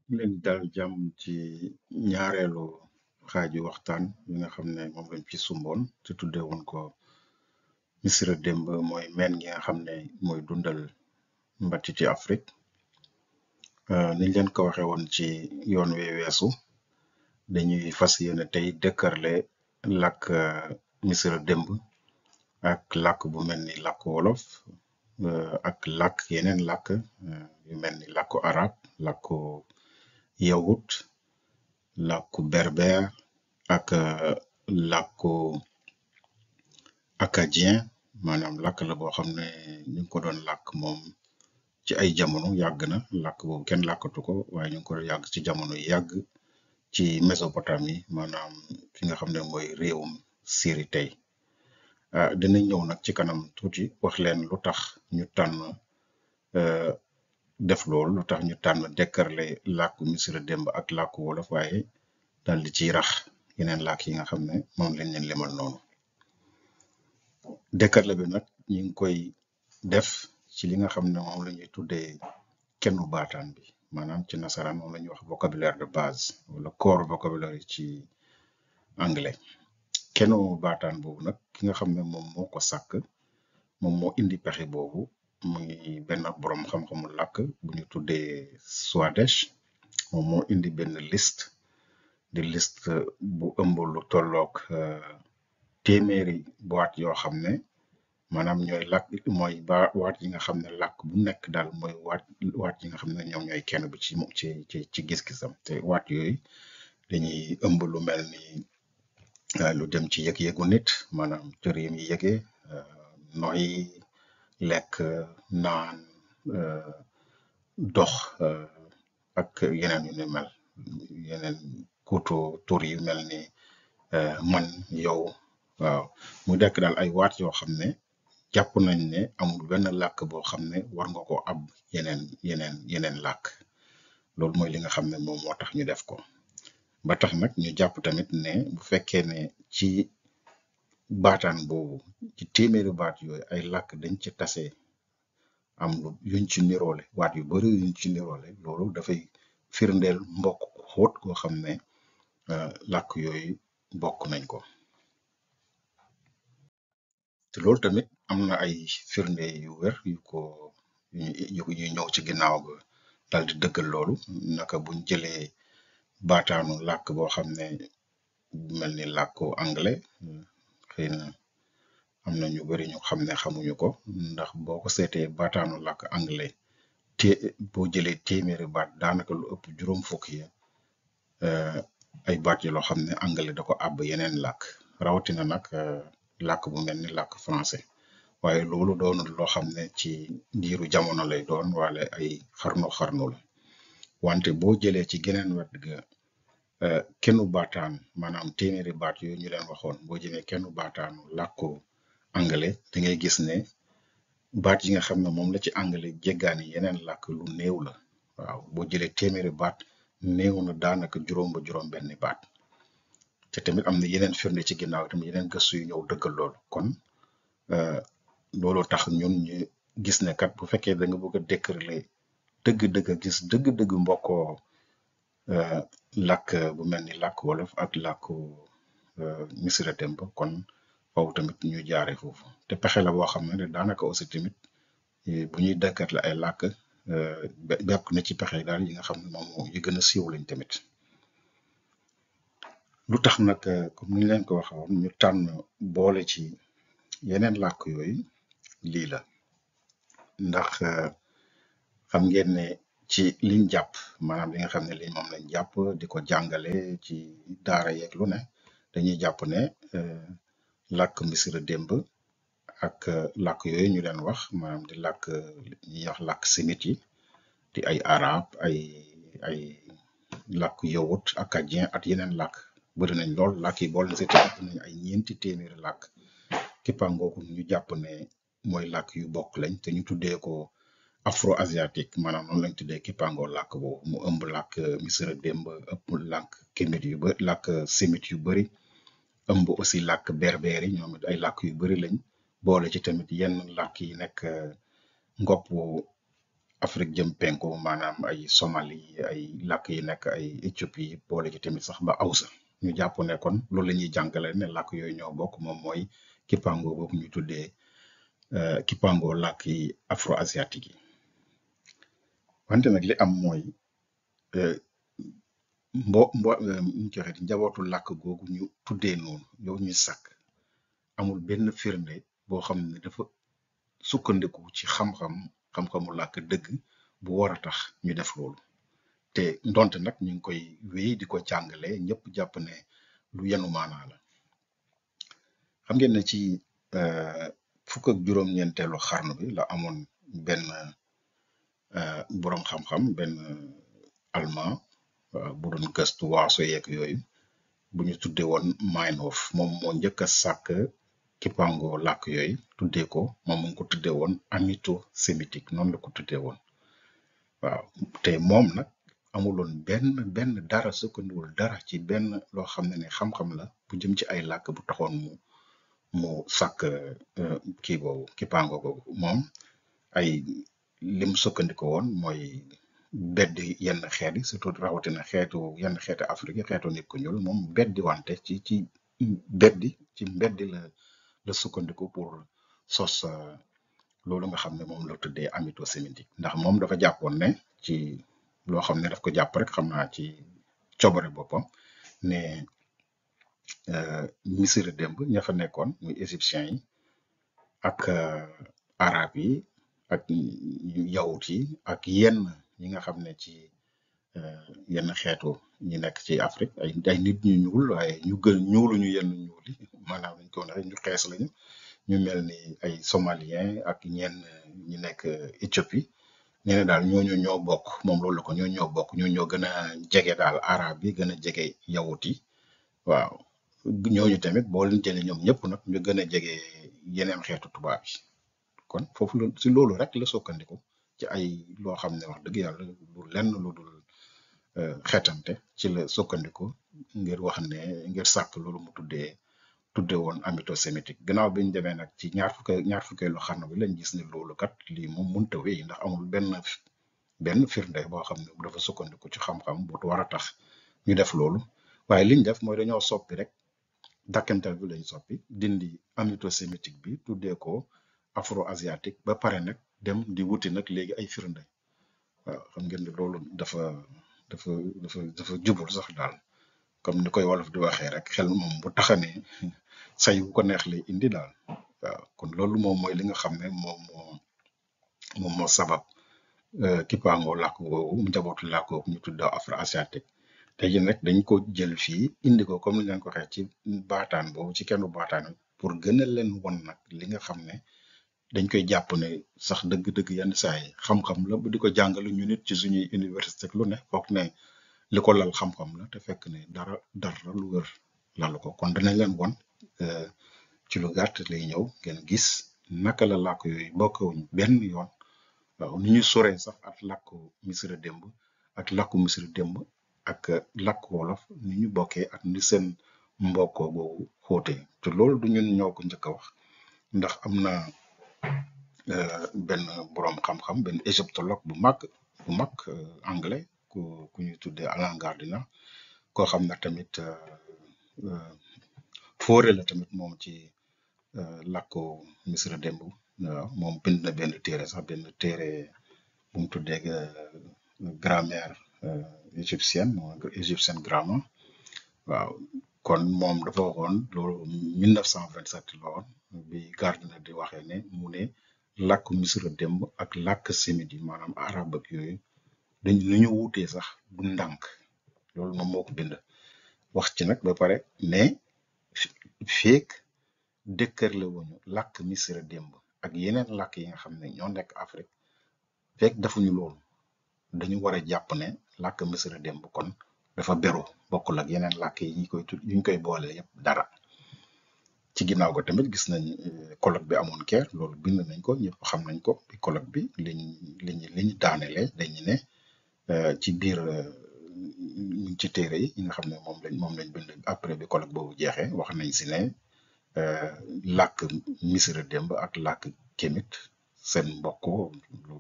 leen dal jàmm ci ñaareelu xaaju waxtaan yi nga xam ne moom lañ ci sumboon te tuddee woon ko Missirah démb mooy meen gi nga xam ne mooy dundal mbattiti Afrique. Niñ leen ko waxee woon ci yoon wi weesu dañuy fas yéene tey dëkkarle làkk Missirah démb ak làkk bu mel ni làkk wolof ak làkk yeneen làkk yu mel ni làkku arab làkku yawut làkku berber ak làkku acadien maanaam làkk la boo xam ne ñu ngi ko doon làkk moom ci ay jamono yàgg na làkk boobu kenn làkkatu ko waaye ñu ngi ko doon yàgg ci jamono yàgg ci Mésopotamie maanaam fi nga xam ne mooy réewum Syrie tey. Dinañ ñëw nag ci kanam tuuti wax leen lu tax ñu tànn def loolu lu tax ñu tànn dekkarle làkku Missirah démb ak làkku wolof waaye daal di ciy rax yeneen làkk yi nga xam ne moom lañ leen limal noonu. dekkarle bi nag ñu ngi koy def ci li nga xam ne moom la ñuy tuddee kennu baataan bi maanaam ci nasaraan moom la ñuy wax vocabulaire de base wala core vocabulaire ci anglais. kennu baataan boobu nag ki nga xam ne moom moo ko sàkk moom moo indi pexe boobu muy benn boroom xam-xamu làkk bu ñu tuddee Swadesh moom moo indi benn liste di liste bu ëmb lu tollook téeméeri boîte yoo xam ne maanaam ñooy làkk mooy waat yi nga xam ne làkk bu nekk daal mooy waat yi nga xam ne ñoom ñooy kenn bi ci gis-gisam te waat yooyu dañuy ëmb lu mel ni lu dem ci yëg-yëgu nit maanaam cër yi muy yëgee noy lekk naan dox ak yeneen yu ni mel yeneen kuutu tur yu mel ni man yow waaw mu dekk daal ay waat yoo xam ne jàpp nañ ne amul benn làkk boo xam ne war nga ko ab yeneen làkk loolu mooy li nga xam ne moom moo tax ñu def ko ba tax nag ñu jàpp tamit ne bu fekkee ne ci baataan boobu ci téeméeri baat yooyu ay làkk dañ ci tase am lu yuñ ci niroole waat yu bari yuñ ci niroole loolu dafay firndeel mbokk xóot koo xam ne làkk yooyu bokk nañ ko te loolu tamit am na ay firnde yu wér yu ñëw ci ginnaaw ba daal di dëggal loolu naka buñ jëlee baataanu làkk boo xam ne mel ni làkku anglais xëy na am na ñu bari ñu xam ne xamuñu ko ndax boo ko seetee baataanu làkk anglais boo jëlee téeméeri baat daanaka lu ëpp juróom fukk yi ay baat yi loo xam ne anglais da ko àbb yeneen làkk rawatina nag làkk bu mel ni làkk français waaye loolu doonul loo xam ne ci diiru jamono lay doon wala ay xarnu la wante boo jëlee ci geneen wet ga kennu baataan maanaam téeméeri baat yooyu ñu leen waxoon boo jëlee kennu baataanu làkku anglais da ngay gis ne baat yi nga xam ne moom la ci anglais jéggaani yeneen làkk lu néew la waaw boo jëlee téeméeri baat néew na daanaka juróom ba juróom benni baat te tamit am na yeneen firnde ci ginnaaw tamit yeneen gëstu yu ñëw dëggal loolu kon looloo tax ñun ñu gis ne kat bu fekkee da nga bëgg a décrypter dëgg-dëgg gis dëgg-dëgg mbokkoo làkk bu mel ni làkk wolof ak làkku Missirah démb kon foofu tamit ñu jaare foofu te pexe la boo xam ne daanaka aussi tamit bu ñuy décrypter ay làkk bekk na ci pexe daal yi nga xam ne moom yi gën a siiw lañ tamit lu tax nag comme ni ñu leen ko waxee woon ñu tànn boole ci yeneen làkk yooyu lii la ndax xam ngeen ne ci liñ jàpp maanaam li nga xam ne li moom lañ jàpp di ko jàngale ci daara yeeg lu ne dañuy jàpp ne làkk Missirah démb ak làkk yooyu ñu leen wax maanaam di làkk ñuy wax làkk sémite yi di ay arab ay làkk yawut acadien ak yeneen làkk bëri nañ lool làkk yi boole na si tamit nañ ay ñeenti téeméeri làkk kippangooku ñu jàpp ne mooy làkk yu bokk lañ te ñu tuddee ko afro asiatique maanaam noonu lañ tuddee kippangoo làkk boobu mu ëmb làkk Missirah démb ëpp làkk kémite yu bëri làkk sémite yu bëri ëmb aussi làkk berber yi ñoom it ay làkk yu bëri lañ boole ci tamit yenn làkk yi nekk ngopp Afrique jëm penku maanaam ay Somalie ay làkk yi nekk ay Éthiopie boole ci tamit sax ba Awsa ñu jàpp ne kon loolu la ñuy jàngale ne làkk yooyu ñoo bokk moom mooy Kipango boobu ñu tuddee Kipango làkk yi afro-asiatique yi wante nag li am mooy ñu joxe njabootu làkk googu ñu tuddee noonu yow ñu sàkk amul benn firnde boo xam ne dafa sukkandiku ci xam-xamu làkk dëgg bu war a tax ñu def loolu te ndonte nag ñu ngi koy wéy di ko jàngale ñëpp jàpp ne lu yenu maanaa la xam ngeen ne ci fukk ak juróom-ñeenteelu xarnu bi la amoon benn boroom xam-xam benn allemand bu doon gëstu waaso yeeg yooyu bu ñu tuddee woon Meinhof moom moo njëkk a sàkk Kipango làkk yooyu tuddee ko moom mu ngi ko tuddee woon amito-sémitique noonu la ko tuddee woon waaw te moom nag amuloon benn dara sukkandiwul dara ci benn loo xam ne xam-xam la bu jëm ci ay làkk bu taxoon mu sàkk kii boobu Kipango googu moom ay lim sukkandiko woon mooy beddi yenn xeet yi surtout rawatina yenn xeeti Afrique yi xeetu nit ku ñuul moom beddi wante ci mbeddi la sukkandiku pour sos loolu nga xam ne moom la tuddee amito-sémitique ndax moom dafa jàppoon ne ci loo xam ne daf ko jàpp rek xam naa ci coobare boppam ne Misiri démb ña fa nekkoon muy égyptiens yi ak arab yi ak yawut yi ak yenn ñi nga xam ne ci yenn xeetu ñi nekk ci Afrique ay nit ñu ñuul waaye ñu gën ñuuluñu yenn ñuul yi maanaam dañ ko ne rek ñu xees lañu ñu mel ni ay somalien ak ñenn ñi nekk Éthiopie nee na daal ñooñu ñoo bokk moom loolu la ko ñoo bokk ñoo gën a jege daal arab yi gën a jege yawut yi waaw ñooñu tamit boo leen jëlee ñoom ñëpp nag ñu gën a jege yeneen xeetu tubaab yi kon foofu la si loolu rek la sukkandiku ci ay loo xam ne wax dëgg yàlla lu lenn lu dul xeetante ci la sukkandiku ngir wax ne ngir sàkk loolu mu tuddee woon amito-sémitique gannaaw bi ñu demee nag ci ñaar fukkeelu xarnu bi lañ gis ne loolu kat lii moom mënta wéy ndax amul benn firnde boo xam ne dafa sukkandiku ci xam-xam bu war a tax ñu def loolu waaye liñ def mooy dañoo soppi rek dakkantal bi lañ soppi dindi amito-sémitique bi tuddee ko afro-asiatique ba pare nag dem di wuti nag léegi ay firnde waaw xam ngeen ne loolu dafa jubul sax daal comme ni koy wolof di waxee rek xel moom bu taxanee say bu ko neex lay indi daal waaw kon loolu moom mooy li nga xam ne moom moo sabab Kipango làkk googu njabootu làkk googu ñu tudd afro-asiatique te yéen rek dañ ko jël fii indi ko comme ni leen ko waxee ci baataan boobu ci kenn baataan pour gën a leen won nag li nga xam ne dañ koy jàpp ne sax dëgg-dëgg yenn saa yi xam-xam la bu di ko jàngale ñu nit ci suñuy université lu ne foog ne li ko lal xam-xam la te fekk ne dara lu wër lalu ko kon danañ leen won ci lu gàtt lay ñëw ngeen gis naka la làkk yooyu bokkewuñ benn yoon waaw ni ñu soree sax ak làkku Misira démb ak làkku Misira démb ak làkk wolof ni ñu bokkee ak ni seen mbokkoo boobu xóotee te loolu du ñun ñoo ko njëkk a wax ndax am na benn boroom xam-xam benn égyptologue bu mag anglais ku ñuy tuddee Alan Gardiner koo xam ne tamit foore la tamit moom ci làkku Misira démb waaw moom bind na benn téere sax benn téere bu mu tuddee grammaire égyptienne grammar waaw kon moom dafa waxoon loolu 1927 la woon bi Gardiner di waxee ne mu ne làkk Misira démb ak làkk sémite yi maanaam arab ak yooyu dañ lu ñu wuutee sax du ndànk loolu moom moo ko bind wax ci nag ba pare ne feek dëkkërle wuñu làkk Misira démb ak yeneen làkk yi nga xam ne ñoo nekk Afrique feek defuñu loolu dañu war a jàpp ne làkk Misira démb kon dafa beru bokkul ak yeneen làkk yi ñu koy boole yëpp dara ci ginnaaw ko tamit gis nañ colloque bi amoon Caire loolu bind nañ ko ñëpp xam nañ ko bi colloque bi liñ daanelee dañu ne ci biir ci téere yi nga xam ne moom lañ bind après bi colloque boobu jeexee wax nañ si ne làkk Misira démb ak làkk Kémit seen mbokk lu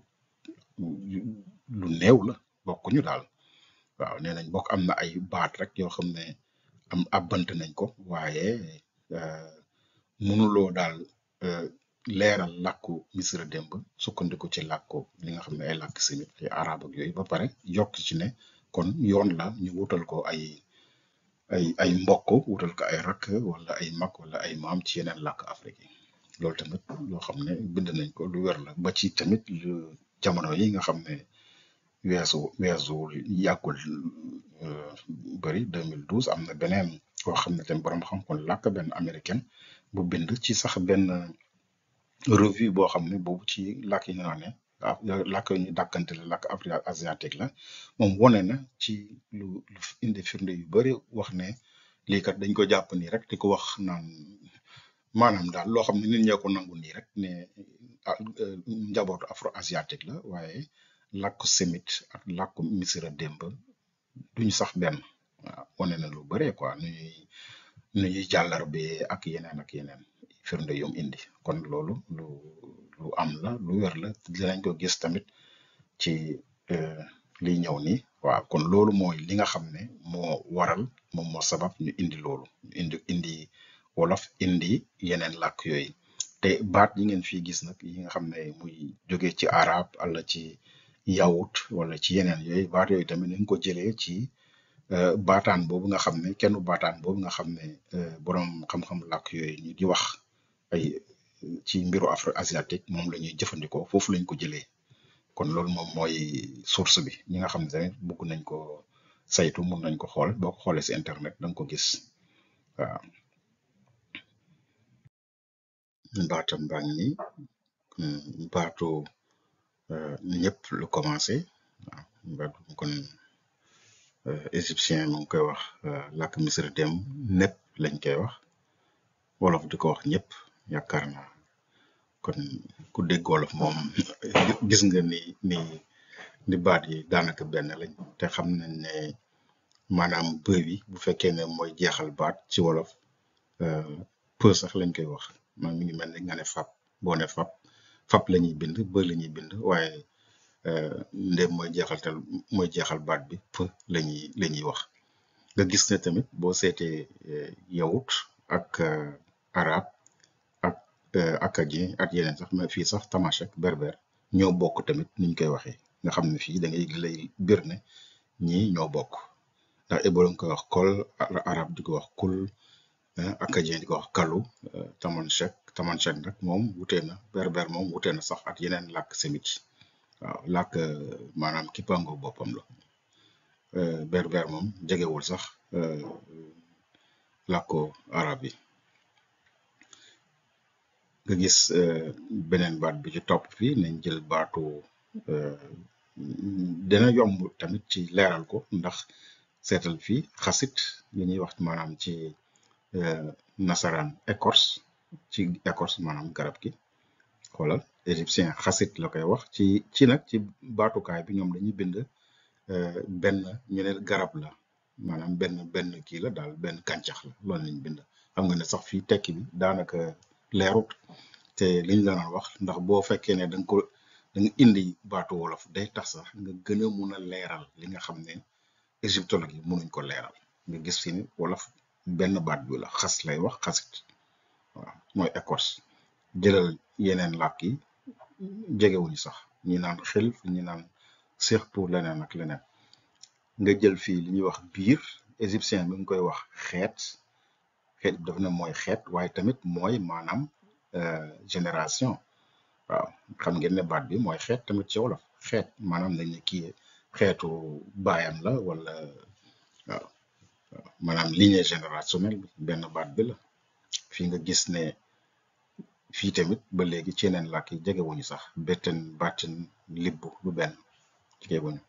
lu néew la bokkuñu daal waaw nee nañ bokk am na ay baat rek yoo xam ne àbbante nañ ko waaye mënuloo daal leeral làkku Misra démb sukkandiku ci làkku li nga xam ne ay làkk simit ay arab ak yooyu ba pare yokk ci ne kon yoon la ñu wutal ko ay mbokk wutal ko ay rakk wala ay mag wala ay maam ci yeneen làkk Afrique yi loolu tamit loo xam ne bind nañ ko lu wér la ba ci tamit jamono yi nga xam ne weesu yàggul bëri 2012 am na beneen koo xam ne tamit borom xam-xam làkk benn américaine bu bind ci sax benn revue boo xam ne boobu ci làkk yi nga xam ne làkk yi ñu dàkkante la làkk afrique asiatique la moom wone na ci lu indi firnde yu bëri wax ne lii kat dañ ko jàpp nii rek di ko wax naan maanaam daal loo xam ne nit ñee ko nangu nii rek ne njabootu afro asiatique la waaye làkku semite ak làkku misira démb duñ sax benn waaw wane na lu bëree quoi nu ñuy jàllar bi ak yeneen firnde yum indi kon loolu lu am la lu wér la dinañ ko gis tamit ci liy ñëw nii waaw kon loolu mooy li nga xam ne moo waral moom moo sabab ñu indi loolu indi wolof indi yeneen làkk yooyu te baat yi ngeen fii gis nag yi nga xam ne muy jóge ci arab wala ci yawut wala ci yeneen yooyu baat yooyu tamit nañ ko jëlee ci baataan boobu nga xam ne kenn baataan boobu nga xam ne borom xam-xam làkk yooyu ñu di wax ay ci mbiru afro asiatique moom la ñuy jëfandikoo foofu lañ ko jëlee kon loolu moom mooy source bi ñi nga xam ne tamit bëgg nañ ko saytu mun nañ ko xool boo ko xoolee si internet da nga ko gis waaw baatam baa ngi nii baatu ñëpp lu commencé waaw baatu kon égyptien mu ngi koy wax làkk misra dem népp lañ koy wax wolof di ko wax ñëpp yaakaar naa kon ku dégg wolof moom gis nga ni baat yi daanaka benn lañ te xam nañ ne maanaam bëy bi bu fekkee ne mooy jeexal baat ci wolof peu sax lañ koy wax man mi ngi mel ne nga ne fap boo ne fap la ñuy bind bëy la ñuy bind waaye ndéem mooy jeexal baat bi peu la ñuy wax nga gis ne tamit boo seetee yawut ak arab ak acadien ak yeneen sax mais fii sax tamashek berber ñoo bokk tamit niñ koy waxee nga xam ne fii da ngay lay bir ne ñii ñoo bokk ndax hébreu nga koy wax kol arab di ko wax kul acadien di ko wax kalu tamanchek nag moom wutee na berber moom wutee na sax ak yeneen làkk semite waaw làkk maanaam kippango boppam la berber moom jegewul sax làkko arab yi nga gis beneen baat bi ci topp fii nañ jël baatu dina yomb tamit ci leeral ko ndax seetal fii xasit li ñuy wax maanaam ci nasaraan écorce ci écorce maanaam garab gi xoolal égyptien xasit la koy wax ci nag ci baatukaay bi ñoom dañuy bind benn ñu ne garab la maanaam benn kii la daal benn gàncax la loolu lañ bind xam nga ne sax fii tekki bi daanaka leerut te liñ la doon wax ndax boo fekkee ne da nga indi baatu wolof day tax sax nga gën a mun a leeral li nga xam ne égyptologue yi munuñ ko leeral nga gis fi ni wolof benn baat bi la xas lay wax xasit waaw mooy écorce jëlal yeneen làkk yi jegewuñu sax ñi naan xilf ñi naan surtout leneen ak leneen nga jël fii li ñuy wax biir égyptien bi nga koy wax xeet bi dafa ne mooy xeet waaye tamit mooy maanaam génération waaw xam ngeen ne baat bi mooy xeet tamit ci wolof xeet maanaam dañ ne kii xeetu baayam la wala waaw maanaam lignée générationnelle bi benn baat bi la fii nga gis ne fii tamit ba léegi ci yeneen làkk yi jegewuñu sax betten bàttin libbu lu benn jegewuñu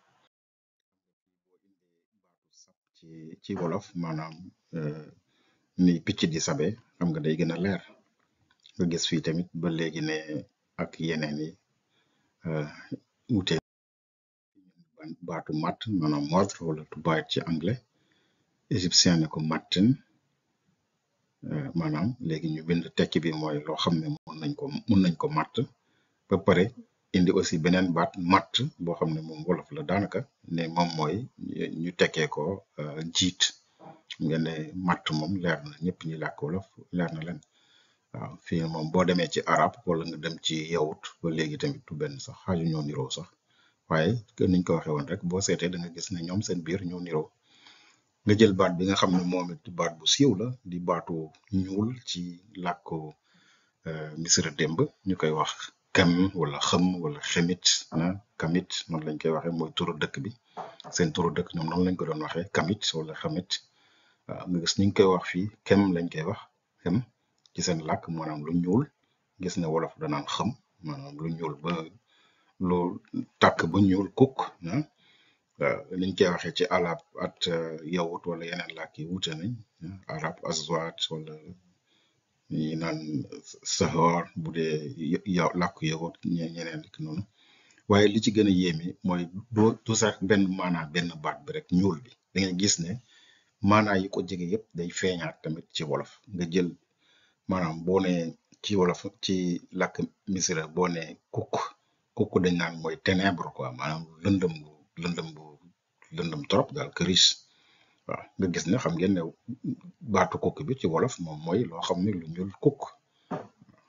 ci wolof maanaam ni picc di sabe xam nga day gën a leer nga gis fii tamit ba léegi ne ak yeneen yi wute baatu matt maanaam mordre wala to bite ci anglais égyptien ne ko mattin maanaam léegi ñu bind tekki bi mooy loo xam ne mun nañ ko matt ba pare indi aussi beneen baat matt boo xam ne moom wolof la daanaka ne moom mooy ñu tekkee ko jiit ngeen ne matt moom leer na ñëpp ñi làkk wolof leer na leen waaw fii moom boo demee ci arab wala nga dem ci yawut ba léegi tamit du benn sax xaaju ñoo niroo sax waaye niñ ko waxee woon rek boo seetee da nga gis ne ñoom seen biir ñoo niroo nga jël baat bi nga xam ne moom it baat bu siiw la di baatu ñuul ci làkku misira démb ñu koy wax kam wala xëm wala xemit kamit noonu lañ koy waxee mooy turu dëkk bi seen turu dëkk ñoom noonu lañ ko doon waxee kamit wala xamit waaw nga gis ñu ngi koy wax fii kem lañ koy wax kem ci seen làkk maanaam lu ñuul gis ne wolof danaan xëm maanaam lu ñuul ba lu tàkk ba ñuul kukk waaw niñ koy waxee ci arab at yawut wala yeneen làkk yi wute nañ arab azwat wala ñi naan saxoor bu dee làkku yawut ñeneen ki noonu waaye li ci gën a yéeme mooy du sax benn maanaa benn baat bi rek ñuul bi da ngay gis ne maanaa yi ko jege yëpp day feeñaat tamit ci wolof nga jël maanaam boo nee ci wolof ci làkk misira boo nee kukk dañ naan mooy ténèbre quoi maanaam lëndëm trop daal këris waaw nga gis ne xam ngeen ne baatu kukk bi ci wolof moom mooy loo xam ne lu ñuul kukk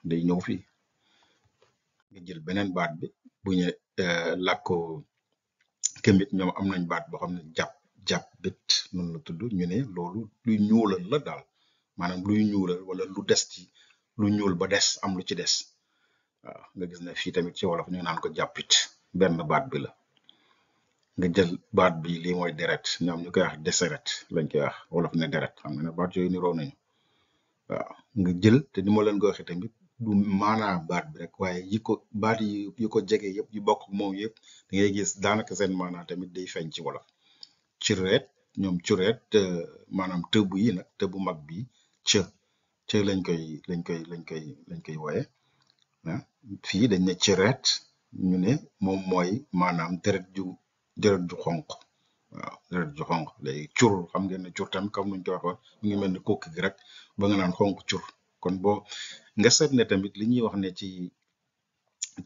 day ñëw fii nga jël beneen baat bi bu ñu làkko këmit ñoom am nañ baat boo xam ne jàpp bit noonu la tudd ñu ne loolu luy ñuulal la daal maanaam luy ñuulal wala lu des ci lu ñuul ba des am lu ci des waaw nga gis ne fii tamit ci wolof ñu naan ko jàppit benn baat bi la nga jël baat bi lii mooy deret ñoom ñu koy wax deseret lañ koy wax wolof ne deret xam nga ne baat yooyu niroo nañu waaw nga jël te ni ma leen ko waxee tamit du maanaa baat bi rek waaye baat yi ko jege yëpp yi bokk moom yëpp da ngay gis daanaka seen maanaa tamit day feeñ ci wolof cureet ñoom cureet maanaam tëbu yi nag tëbu mag bi cë lañ koy wooye ah fii dañ ne cureet ñu ne moom mooy maanaam deret ju xonq waaw deret ju xonq léegi cur xam ngeen ne cur tamit comme nuñ ko waxoon mu ngi mel ni kooku gi rek ba nga naan xonq cur kon boo nga seet ne tamit li ñuy wax ne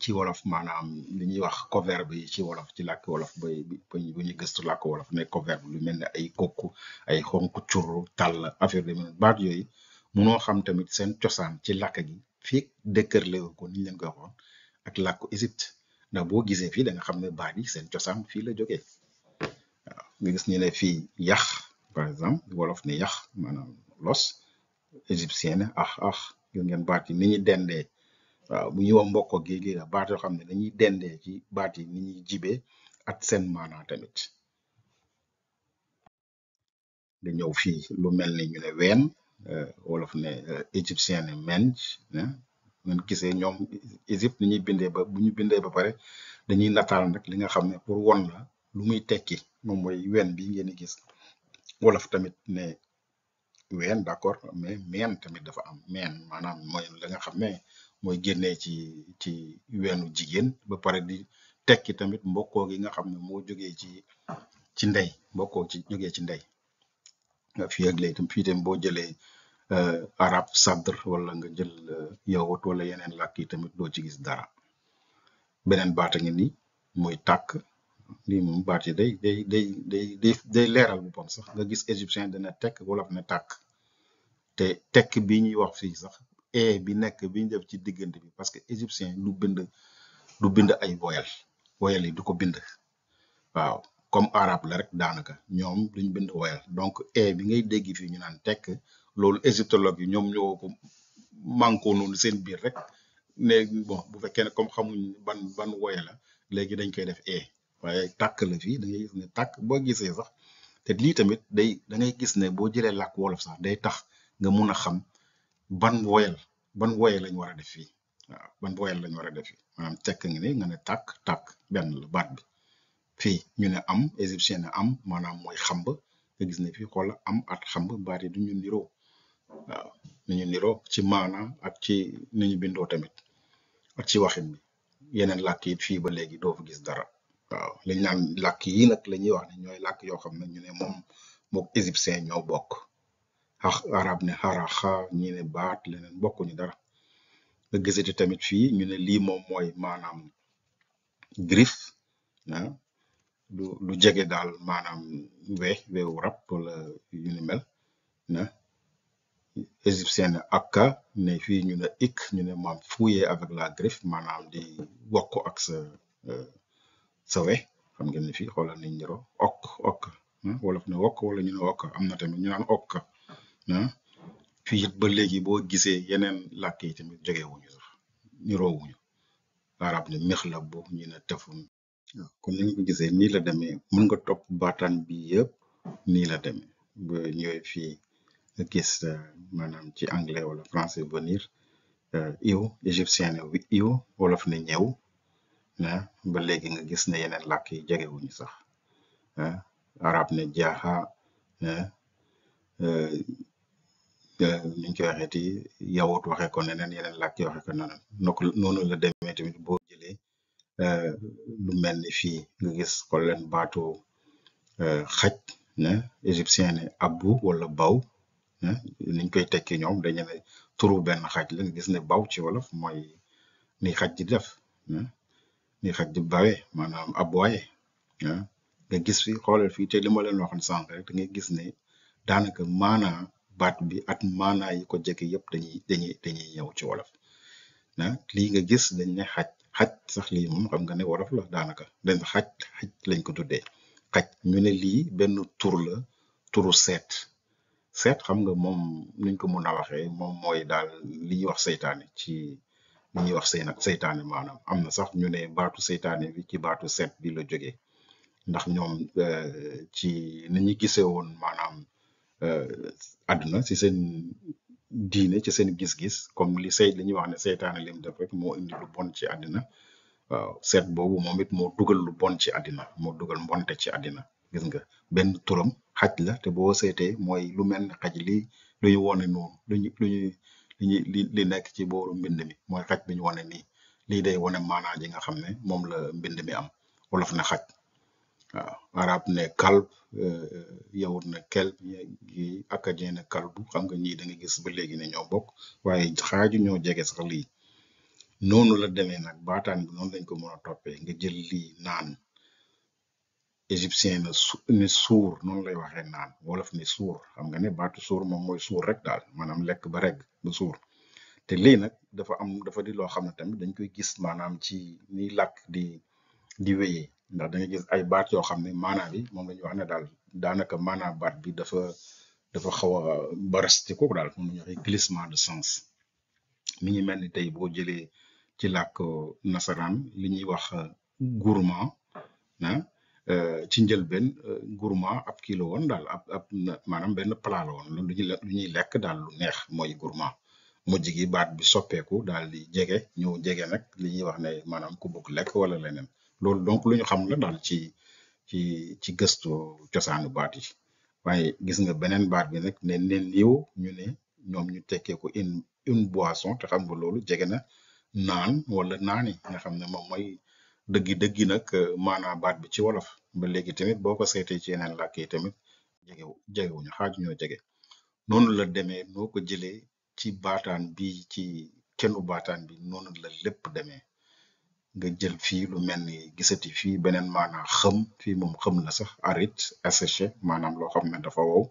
ci wolof maanaam li ñuy wax coverbe yi ci wolof ci làkk wolof bu ñu gëstu làkk wolof ne coverbe lu mel ne ay kokku ay xonq cur tàll affaire de baat yooyu munoo xam tamit seen cosaan ci làkk gi fii dëkkërle ko niñ leen ko waxoon ak làkku Égypte ndax boo gisee fii da nga xam ne baat yi seen cosaan fii la jógee waaw nga gis ñu ne fii yax par exemple wolof ne yax maanaam los égyptien ne gis ngeen baat yi ni ñuy dendee waaw bu ñuy wax mbokk gi la baat yoo xam ne dañuy dendee ci baat yi ni ñuy jibee ak seen maanaa tamit nga ñëw fii lu mel ni ñu ne ween wolof ne égyptien ne menj ngeen gisee ñoom Égypte ni ñuy bindee bu ñu bindee ba pare dañuy nataal nag li nga xam ne pour won la lu muy tekki moom mooy ween bi ngeen di gis wolof tamit ne ween d'accord mais meen tamit dafa am meen maanaam mooy la nga xam ne mooy génnee ci weenu jigéen ba pare di tekki tamit mbokkoo gi nga xam ne moo jógee ci ndey mbokkoo ci jógee ci ndey fii ak léegi fii tam boo jëlee arab sadr wala nga jël yawut wala yeneen làkk yi tamit doo ci gis dara beneen baat a ngi ni muy tàkk lii moom baat yi day leeral boppam sax nga gis égyptien dana tekk wolof ne tàkk te tekk bi ñuy wax fii sax bi nekk bi ñu def ci diggante bi parce que égyptien du bind ay voyelle yi du ko bind waaw comme arabe la rek daanaka ñoom duñ bind voyelle donc bi ngay dégg fii ñu naan tekk loolu égyptologue yi ñoom ñoo ko mànkoo noonu seen biir rek ne bon bu fekkee ne comme xamuñ ban voyelle la léegi dañ koy def waaye tàkk la fii da ngay gis ne tàkk boo gisee sax te lii tamit da ngay gis ne boo jëlee làkk wolof sax day tax nga mun a xam ban voyelle lañ war a def fii waaw ban voyelle lañ war a def fii maanaam tekk nga ne nga ne tàkk benn la baat bi fii ñu ne am égyptien ne am maanaam mooy xamb nga gis ne fii xoola am at xamb baat yi du ñu niroo waaw nu ñu niroo ci maanaam ak ci ni ñu bindoo tamit ak ci waxin bi yeneen làkk yi fii ba léegi doo fa gis dara waaw lañ naan làkk yi nag la ñuy wax ne ñooy làkk yoo xam ne ñu ne mook égyptien ñoo bokk arab ne xaraxa ñi ne baat leneen bokkuñu dara nga gisati tamit fii ñu ne lii moom mooy maanaam griffe ah du jege daal maanaam weewu rab wala yu ni mel ah égyptien ne akka ne fii ñu ne ik ñu ne maam fouiller avec la griffe maanaam di wokk ak sa we xam ngeen ne fii xoolal nañ niroo ok wolof ne wokk wala ñu ne wokk am na tamit ñu naan ok ah fii it ba léegi boo gisee yeneen làkk yi tamit jógewuñu sax niroowuñu arab ne mex la boobu ñu ne tefun kon ni nga ko gisee nii la demee mën nga topp baataan bi yëpp nii la demee ba ñëwee fii nga gis maanaam ci anglais wala français venir iw égyptien ne iw wolof ne ñëw ah ba léegi nga gis ne yeneen làkk yi jegewuñu sax ah arab ne jaaxa ah niñ koy waxee ti yawut waxee ko neneen yeneen làkk yi waxee ko neneen noonu la demee tamit boo jëlee lu mel ni fii nga gis ko leen baatu xaj ne égyptien ne abbu wala baw niñ koy tekki ñoom dañu ne turu benn xaj la nga gis ne baw ci wolof mooy ni xaj di def ni xaj di bawe maanaam aboye nga gis fi xoolal fii te li ma leen waxoon sànq rek da ngay gis ne daanaka maanaa baat bi at maanaa yi ko jege yëpp dañuy ñëw ci wolof lii nga gis dañ ne xaj sax lii moom xam nga ne wolof la daanaka dañ xaj lañ ko tuddee xaj ñu ne lii benn tur la turu seet xam nga moom nuñ ko mun a waxee moom mooy daal li ñuy wax seytaane ci li ñuy wax seytaane maanaam am na sax ñu ne baatu seytaane bi ci baatu seet bi la jógee ndax ñoom ci ni ñu gisee woon maanaam àdduna ci seen diine ci seen gis-gis comme li ñuy wax ne seytaane lim def rek moo indi lu bon ci àddina waaw seet boobu moom it moo dugal lu bon ci àddina moo dugal mbonte ci àddina gis nga benn turam xaj la te boo seetee mooy lu mel ne xaj li lu ñu wone noonu li nekk ci booru mbind mi mooy xaj bi ñu wone nii lii day wone maanaa ji nga xam ne moom la mbind mi am wolof ne xaj waaw arab ne kalb yawut ne kelb yi acadien ne kalbu xam nga ñii da nga gis ba léegi ne ñoo bokk waaye xaaju ñoo jege sax lii noonu la demee nag baataan bi noonu lañ ko mën a toppee nga jël lii naan égyptien ne suur noonu lay waxee naan wolof ne suur xam nga ne baatu suur moom mooy suur rek daal maanaam lekk ba rek ba suur te lii nag dafa di loo xam ne tamit dañ koy gis maanaam ci ni làkk di wéyee ndax da nga gis ay baat yoo xam ne maanaa bi moom la ñuy wax ne daal daanaka maanaa baat bi dafa xaw a barasti ko daal moom la ñuy waxee glissement de sens mi ngi mel ni tey boo jëlee ci làkk nasaraan li ñuy wax gourmand ci njëlbeen gourmand ab kii la woon daal maanaam benn plat la woon lu ñuy lekk daal lu neex mooy gourmand mujj gi baat bi soppeeku daal di ñëw jege nag li ñuy wax ne maanaam ku bëgg lekk wala leneen loolu donc lu ñu xam la daal ci gëstu cosaanu baat yi waaye gis nga beneen baat bi nag ne niiw ñu ne ñoom ñu tekkee ko une boisson te xam nga loolu jege na naan wala naani nga xam ne moom mooy dëggi nag maanaa baat bi ci wolof ba léegi tamit boo ko seetee ci yeneen làkk yi tamit jegewuñu xaaju ñoo jege noonu la demee noo ko jëlee ci baataan bi ci kennu baataan bi noonu la lépp demee nga jël fii lu mel ni gisati fii beneen maanaa xëm fii moom xëm la sax arit asséché maanaam loo xam ne dafa wow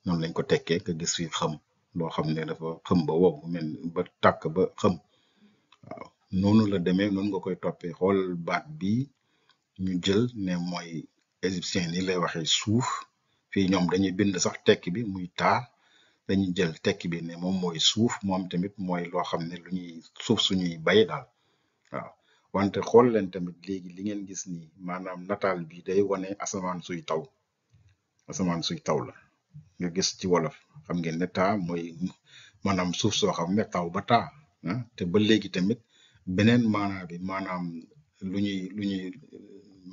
noonu lañ ko tekkee nga gis fii xëm loo xam ne dafa xëm ba wow mel ba tàkk ba xëm waaw noonu la demee noonu nga koy toppee xool baat bi ñu jël ne mooy égyptien ni lay waxee suuf fii ñoom dañuy bind sax tekki bi muy taa dañuy jël tekki bi ne moom mooy suuf moom tamit mooy loo xam ne lu ñuy suuf suñuy bay daal waaw wante xool leen tamit léegi li ngeen gis nii maanaam nataal bi day wane asamaan suy taw la nga gis ci wolof xam ngeen ne taa mooy maanaam suuf soo xam ne taw ba taa te ba léegi tamit beneen maanaa bi maanaam lu ñuy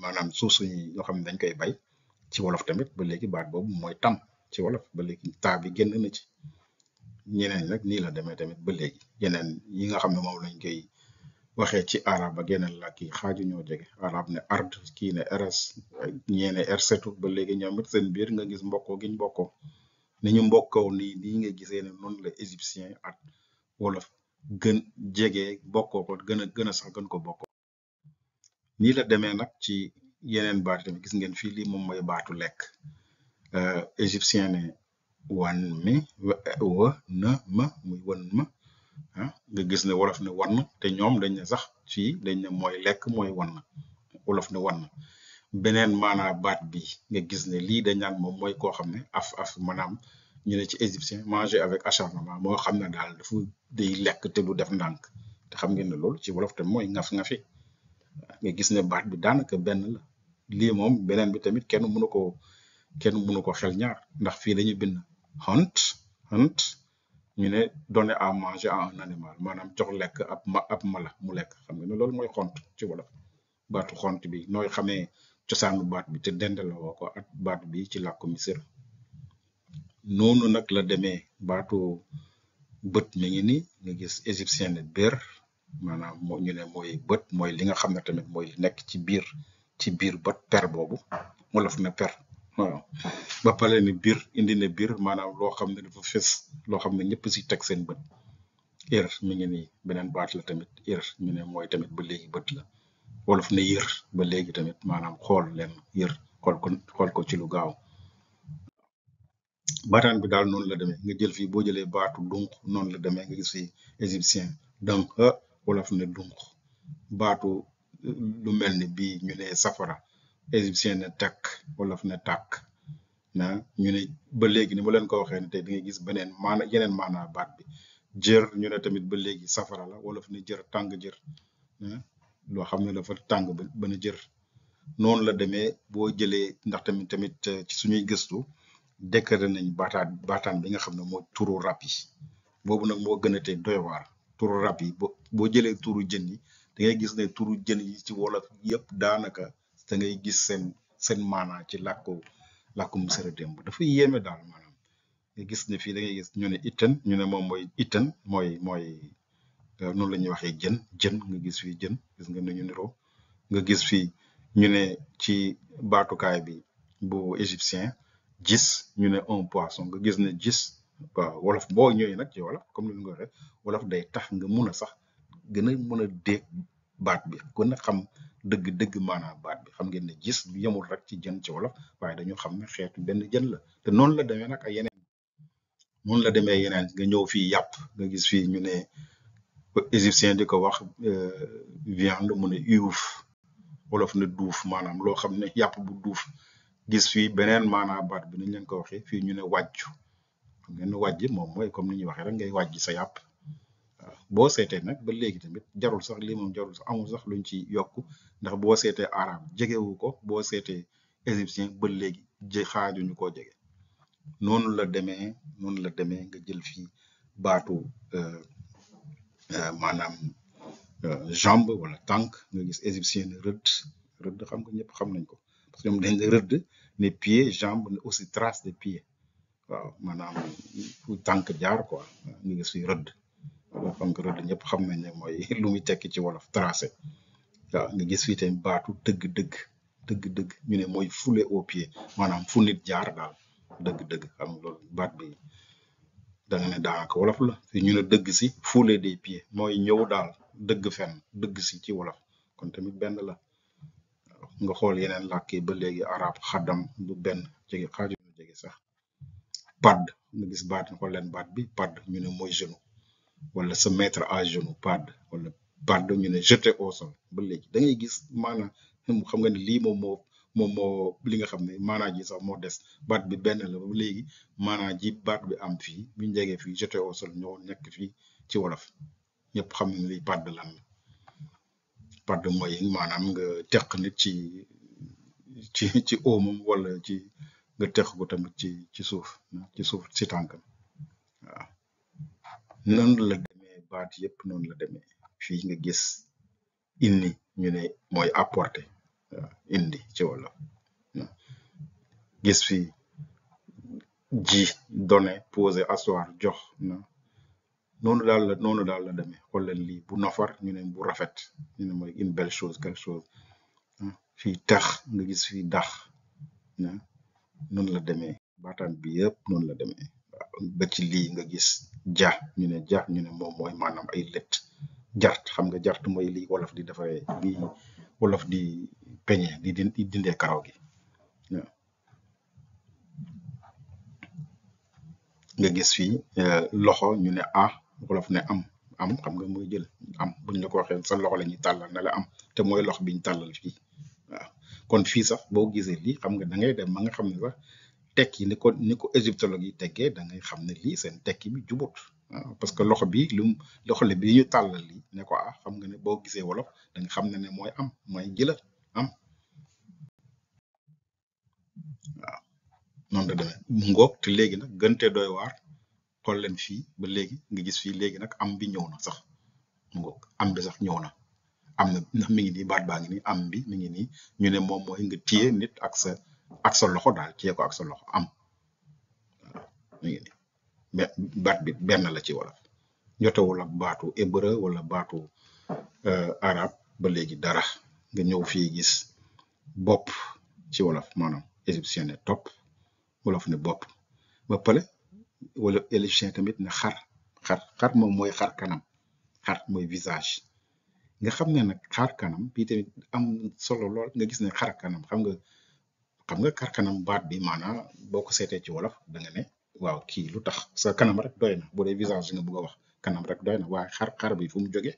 maanaam suuf suñuy yoo xam ne dañ koy bay ci wolof tamit ba léegi baat boobu mooy tam ci wolof ba léegi taa bi génn na ci ñeneen nag nii la demee tamit ba léegi yeneen yi nga xam ne moom lañ koy waxee ci arab ak yeneen làkk yi xaaju ñoo jege arab ne ard kii ne rs ñeene r7 ba léegi ñoom it seen biir nga gis mbokkoo giñ mbokkoo ni ñu mbokkoo nii nga gisee ne noonu la égyptien ak wolof gën jege bokkoo ko gën a sax gën ko bokkoo nii la demee nag ci yeneen baat yi tamit gis ngeen fii lii moom mooy baatu lekk égyptien ne wan mi wa na ma muy wan ma ah nga gis ne wolof ne wan te ñoom dañ ne sax fii dañ ne mooy lekk mooy wan wolof ne wan beneen maanaa baat bi nga gis ne lii dañ naan moom mooy koo xam ne af maanaam ñu ne ci égyptien manger avec acharnement moo xam ne daal dafa day lekk te du def ndànk te xam ngeen ne loolu ci wolof te mooy ngaf-ngafi nga gis ne baat bi daanaka benn la lii moom beneen bi tamit kenn mënu ko xel ñaar ndax fii dañuy bind hunt ñu ne donner à manger à un animal maanaam jox lekk ab mala mu lekk xam nga ne loolu mooy xont ci wolof baatu xont bi nooy xamee cosaanu baat bi te dendeloo ko ak baat bi ci làkku Misir noonu nag la demee baatu bët mi ngi ni nga gis égyptien ne ber maanaam ñu ne mooy bët mooy li nga xam ne tamit mooy li nekk ci biir bët per boobu wolof na per waaw ba pare ne biir indi ne biir maanaam loo xam ne dafa fës loo xam ne ñëpp si teg seen bët ir mi ngi nii beneen baat la tamit ir ñu ne mooy tamit ba léegi bët la wolof ne yër ba léegi tamit maanaam xool leen yër xool ko ci lu gaaw baataan bi daal noonu la demee nga jël fii boo jëlee baatu dunq noonu la demee nga gis fii égyptien donc wolof ne dunq baatu lu mel ni bii ñu ne safara égyptien ne tekk wolof ne tàkk na ñu ne ba léegi ni ma leen ko waxee ne tey da ngay gis yeneen maanaa baat bi jër ñu ne tamit ba léegi safara la wolof ne jër tàng jër loo xam ne dafa tàng ba na jër noonu la demee boo jëlee ndax tamit ci suñuy gëstu décrété nañ baataan bi nga xam ne mooy turu rab yi boobu nag moo gën a tey doy waar turu rab yi boo jëlee turu jën yi da ngay gis ne turu jën yi ci wolof yëpp daanaka da ngay gis seen maanaa ci làkku Misira démb dafa yéeme daal maanaam nga gis ne fii da ngay gis ñu ne itten ñu ne moom mooy itten mooy noonu la ñuy waxee jën nga gis fii jën gis nga ne ñu niroo nga gis fii ñu ne ci baatukaay bi bu égyptien gis ñu ne un poisson nga gis ne gis waaw wolof boo ñëwee nag ci wolof comme ni nga waxee wolof day tax nga mun a sax gën a mën a dégg baat bi gën a xam dëgg maanaam baat bi xam ngeen ne gis du yemul rek ci jën ci wolof waaye dañu xam ne xeetu benn jën la te noonu la demee nag ak yeneen noonu la demee yeneen nga ñëw fii yàpp nga gis fii ñu ne égyptien di ko wax viande mu ne uuf wolof ne duuf maanaam loo xam ne yàpp bu duuf gis fii beneen maanaa baat bi nañ leen ko waxee fii ñu ne wàjju xam ngeen ne wàjj moom mooy comme ni ñuy waxee rek ngay wàjj sa yàpp waaw boo seetee nag ba léegi tamit jarul sax lii moom jarul sax amul sax luñ ci yokk ndax boo seetee arabe jegewu ko boo seetee égyptien ba léegi xaajuñu koo jege noonu la demee nga jël fii baatu maanaam jambe wala tànk nga gis égyptien ne rëdd xam nga ñëpp xam nañ ko parce que ñoom dañ ne rëdd ne pied jambe ne aussi trace de pied waaw maanaam fu tànk jaar quoi nga gis fii rëdd waaw xam nga rëdd ñëpp xam nañ ne mooy lu muy tekki ci wolof tracé waaw nga gis fii tamit baatu dëgg ñu ne mooy foulé au pied maanaam fu nit jaar daal dëgg xam nga loolu baat bi da nga ne daanaka wolof la fi ñu ne dëgg si foulé des pieds mooy ñëw daal dëgg fenn dëgg si ci wolof kon tamit benn la nga xool yeneen làkk yi ba léegi arab xaddam du benn jege xaaju ñu jege sax padd nga gis baat xool leen baat bi padd ñu ne mooy genou wala se mettre à genoux padd wala padd ñu ne jeter au sol ba léegi da ngay gis maanaam xam nga ne lii moom moo li nga xam ne maanaa ji sax moo des baat bi benn la ba léegi maanaa ji baat bi am fii bu ñu jegee fii jeter au sol ñëwoon nekk fii ci wolof ñëpp xam ne li padd lan la padd mooy maanaam nga teq nit ci oomam wala ci nga teq ko tamit ci suuf si tànkam waaw noonu la demee baat yëpp noonu la demee fii nga gis inni ñu ne mooy apporter waaw indi ci wala gis fii ji donner poser asseoir jox na noonu daal la demee xool leen lii bu nofar ñu ne bu rafet ñu ne mooy une belle chose quelque chose fii tax nga gis fii dax noonu la demee baataan bi yëpp noonu la demee ba ci lii nga gis ja ñu ne moom mooy maanaam ay lët jart xam nga jart mooy lii wolof di defaree bii wolof di peñe di dindee karaw gi. waaw. nga gis fii loxo ñu ne ah, wolof ne am xam nga mooy jël am buñ la ko waxee sa loxo la ñuy tàllal ne la am te mooy loxo biñ tàllal fii. waaw kon fii sax boo gisee lii xam nga da ngay dem ba nga xam ne sax tekki ni ko égyptologue yi teggee da ngay xam ne lii seen tekki bi jubut. waaw parce que loxo bi loxo bi ñu tàllal lii ne ko ah xam nga ne boo gisee wolof da nga xam ne mooy am mooy jëlal am. waaw noonu la demee mu ngoog te léegi nag gënte doy waar xool leen fii ba léegi nga gis fii léegi nag am bi ñëw na sax mu ngoog am bi sax ñëw na am na ndax mi ngi nii baat baa ngi nii am bi mi ngi nii ñu ne moom mooy nga téye nit ak sa loxo daal téye ko ak sa loxo am mi ngi nii mais baat bi benn la ci wolof jotewul ak baatu hébreu wala baatu arabe ba léegi dara nga ñëw fii gis bopp ci wolof maanaam égyptien ne topp wolof ne bopp ba pare wala égyptien tamit ne xar moom mooy xar kanam xar mooy visage nga xam ne nag xar kanam bii tamit am solo lool nga gis ne xar kanam xam nga xar kanam baat bi maanaam boo ko seetee ci wolof da nga ne waaw kii lu tax sa kanam rek doy na bu dee visage nga bëgg a wax kanam rek doy na waaye xar bi fu mu jógee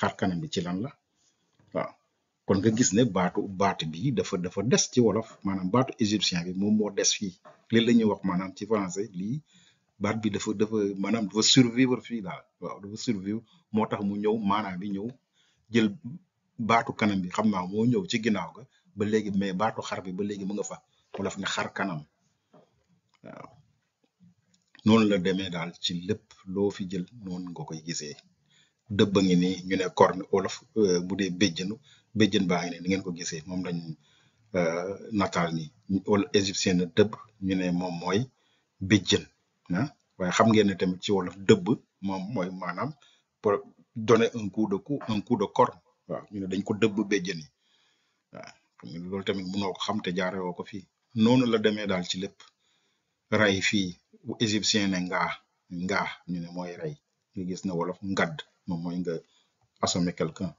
xar kanam bi ci lan la waaw kon nga gis ne baat bi dafa des ci wolof maanaam baatu égyptien bi moom moo des fii lii la ñuy wax maanaam ci français lii baat bi dafa maanaam dafa survivre fii daal waaw dafa survivre moo tax mu ñëw maanaam bi ñëw jël baatu kanam bi xam naa moo ñëw ci ginnaaw ga ba léegi mais baatu xar bi ba léegi mu nga fa wolof ne xar kanam waaw noonu la demee daal ci lépp loo fi jël noonu nga koy gisee dëbb ngi nii ñu ne corne wolof bu dee béjjën baa ngi ne ni ngeen ko gisee moom lañ nataal ni wala égyptien na dëbb ñu ne moom mooy béjjën ah waaye xam ngeen ne tamit ci wolof dëbb moom mooy maanaam pour donner un coup de corne waaw ñu ne dañ ko dëbb béjjën yi waaw xam nga loolu tamit mënoo ko xam te jaare woo ko fii noonu la demee daal ci lépp ray fii égyptien ne ngaa ñu ne mooy ray nga gis ne wolof ngadd moom mooy nga assommer quelqu'un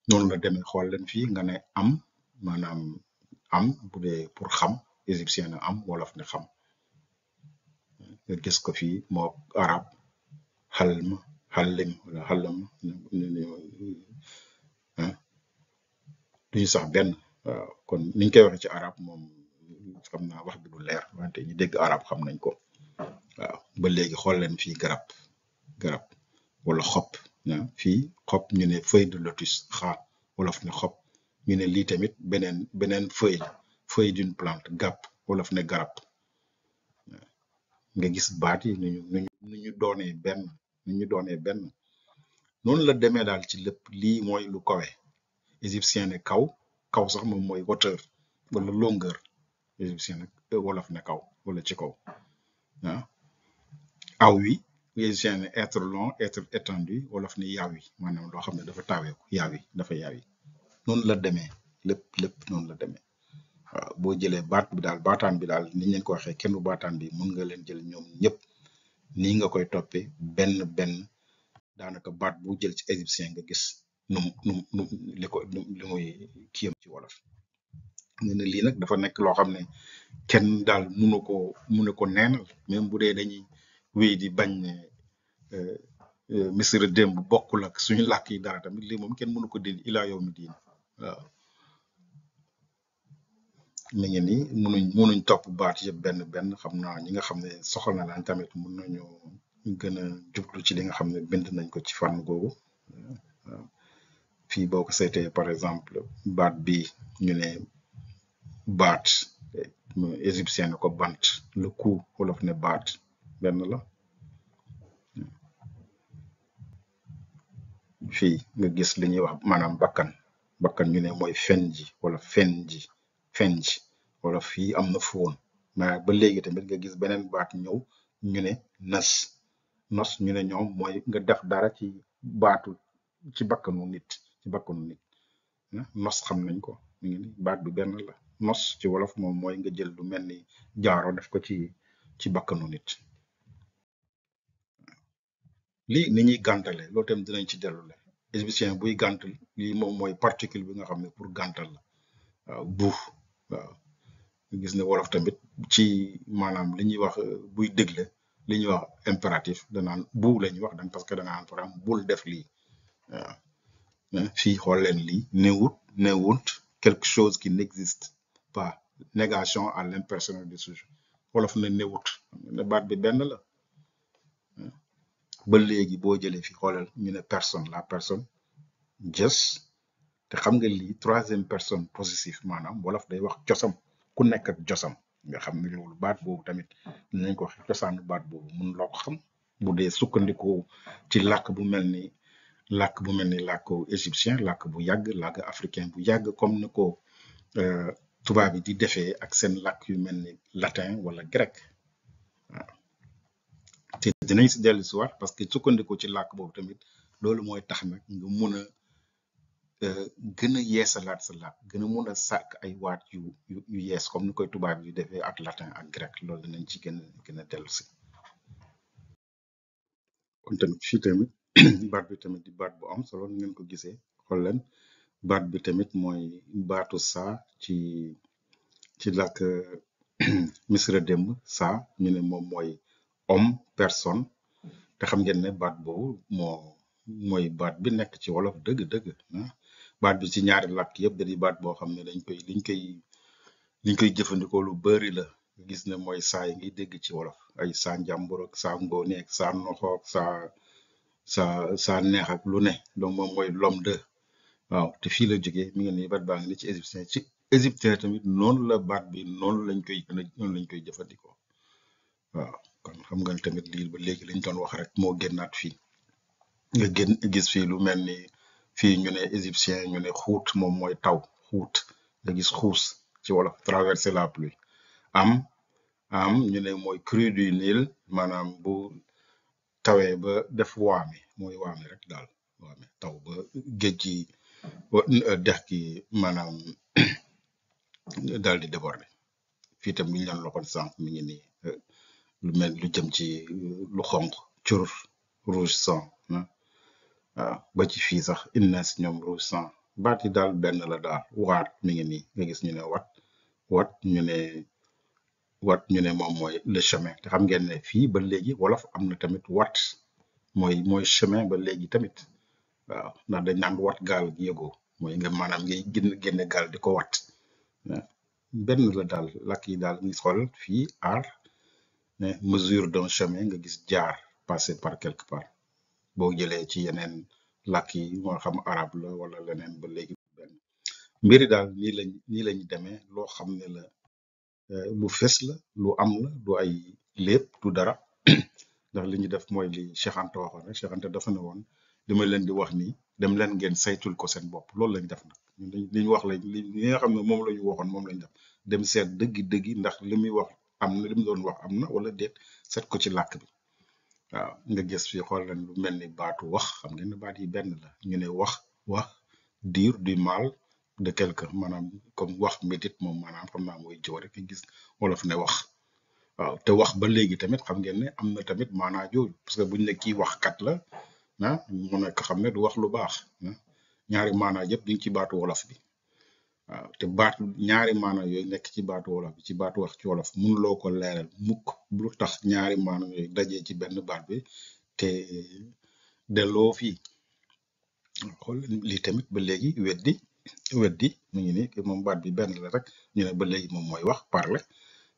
noonu la demee xool leen fii nga ne am maanaam am bu dee pour xam égyptien ne am wolof ne xam nga gis ko fii moo arab xallim wala xallam duñu sax benn waaw kon niñ koy waxee ci arab moom xam naa wax bi du leer wante ñu dégg arab xam nañ ko waaw ba léegi xool leen fii garab wala xob fii xob ñu ne feuille de lotus wolof ne xob ñu ne lii tamit beneen feuille d'une plante gàpp wolof ne garab nga gis baat yi nu ñu doonee benn noonu la demee daal ci lépp lii mooy lu kawe égyptien ne kaw sax moom mooy hauteur wala longueur égyptien nag wolof ne kaw wala ci kaw aw wi égyptien ne être long être étendu wolof ne yaaw yi maanaam loo xam ne dafa taaweeku dafa yaawi noonu la demee lépp noonu la demee waaw boo jëlee baat bi daal baataan bi daal ni leen ko waxee kenn du baataan bi mun nga leen jël ñoom ñëpp nii nga koy toppee benn daanaka baat bu jël ci égyptien nga gis li muy kiyam ci wolof ne lii nag dafa nekk loo xam ne kenn daal munu ko neenal même bu dee dañuy wéy di bañ ne misira démb bokkul ak suñu làkk yi dara tamit lii moom kenn mënu ko dindi ilaa yow mi diin waaw mi ngi nii munuñ topp baat yëpp benn xam naa ñi nga xam ne soxal na laan tamit mun nañu gën a jublu ci li nga xam ne bind nañ ko ci fànn googu waaw fii boo ko seetee par exemple baat bi ñu ne baat égyptien ne ko bant le coup wolof ne baat benn la fii nga gis li ñuy wax maanaam bakkan ñu ne mooy fenj wala fii am na foon mais ba léegi tamit nga gis beneen baat ñëw ñu ne nos ñu ne ñoom mooy nga def dara ci bakkanu nit nos xam nañ ko mi ngi ni baat bi benn la nos ci wolof moom mooy nga jël lu mel ni jaaro def ko ci bakkanu nit lii ni ñuy gàntale loolu tamit dinañ ci dellu égyptien buy gàntal lii moom mooy particule bi nga xam ne pour gàntal la waaw bu waaw gis ne wolof tamit ci maanaam li ñuy wax buy dégle li ñuy wax impératif danaan bu la ñuy wax dan parce que da nga naan par exemple bul def lii waaw fii xool leen lii newut quelque chose qui n'existe pas négation à l'impersonnel du sujet wolof ne newut ne baat bi benn la ba léegi boo jëlee fi xoolal ñu ne personne la personne just te xam nga lii troisième personne possessif maanaam wolof day wax cosam ku nekk ak josam nga xam ne loolu baat boobu tamit dinañ ko wax cosaanu baat boobu mun loo ko xam bu dee sukkandiku ci làkk bu mel ni làkku égyptien làkk bu yàgg làkk africain bu yàgg comme ni ko tubaab yi di defee ak seen làkk yu mel ni latin wala grec waaw te dinañ si dellu si waat parce que sukkandiku ci làkk boobu tamit loolu mooy tax nag nga mun a gën a yeesalaat sa làkk gën a mun a sàkk ay waat yu yees comme ni koy tubaab yi defee ak latin ak grec loolu dinañ ci gën a dellu si kon tamit fii tamit baat bi tamit di baat bu am solo ni ngeen ko gisee xool leen baat bi tamit mooy baatu saa ci làkk misra démb saa ñu ne moom mooy homme personne te xam ngeen ne baat boobu mooy baat bi nekk ci wolof dëgg-dëgg baat bi ci ñaari làkk yëpp da di baat boo xam ne liñ koy jëfandikoo lu bari la gis ne mooy saa yi ngiy dégg ci wolof ay saa njàmbur ak saa ngoone ak saa noxo ak saa neex ak lu ne donc moom mooy l'homme de waaw te fii la jógee mi ngi nii baat baa ngi ni ci égyptien tamit noonu la baat bi noonu lañ koy jëfandikoo waaw kon xam nga tamit lii ba léegi lañ doon wax rek moo génnaat fii nga gis fii lu mel ni fii ñu ne égyptien ñu ne xuut moom mooy taw xuut nga gis xuus ci wolof traverser la pluie am ñu ne mooy crue du Nil maanaam bu tawee ba def waame mooy waame rek daal waame taw ba géej gi dex gi maanaam daal di déborder fii tam bi ñu leen loxoon sànq mi ngi nii lu mel lu jëm ci lu xonq cur rouge sang waaw ba ci fii sax inna si ñoom rouge sang baat yi daal benn la daal waat mi ngi nii nga gis ñu ne wat ñu ne moom mooy le chemin te xam ngeen ne fii ba léegi wolof am na tamit wat mooy chemin ba léegi tamit waaw ndax dañ naan wat gaal gi yëgoo mooy nga maanaam ngay génne gaal di ko wat benn la daal làkk yi daal ngi xool fii aar ne mesure d'un chemin nga gis jaar passer par quelque part boo jëlee ci yeneen làkk yi moo xam arab la wala leneen ba léegi benn mbiri daal nii lañ demee loo xam ne la lu fes la lu am la du ay lépp du dara ndax li ñu def mooy li Cheikh Anta waxoon rek Cheikh Anta dafa ne woon li ma leen di wax nii dem leen ngeen saytul ko seen bopp loolu lañ def nag ñun li ñu wax lañ li nga xam ne moom la ñu waxoon moom lañ def dem seet dëggi ndax li muy wax am na li mu doon wax am na wala déet seet ko ci làkk bi waaw nga gis fii xool leen lu mel ni baatu wax xam ngeen ne baat yi benn la ñu ne wax dire du mal de quelqu'un maanaam comme wax métit moom maanaam xam naa mooy jëw rek nga gis wolof ne wax waaw te wax ba léegi tamit xam ngeen ne am na tamit maanaa jooju parce que buñ ne kii waxkat la mu nekk xam ne du wax lu baax ñaari maanaa yëpp ñu ngi ci baatu wolof bi waaw te baatu ñaari maanaa yooyu nekk ci baatu wolof bi ci baatu wax ci wolof mënuloo ko leeral mukk lu tax ñaari maanaa yooyu dajee ci benn baat bi te delloo fii xool lii tamit ba léegi weddi mu ngi ni moom baat bi benn la rek ñu ne ba léegi moom mooy wax parler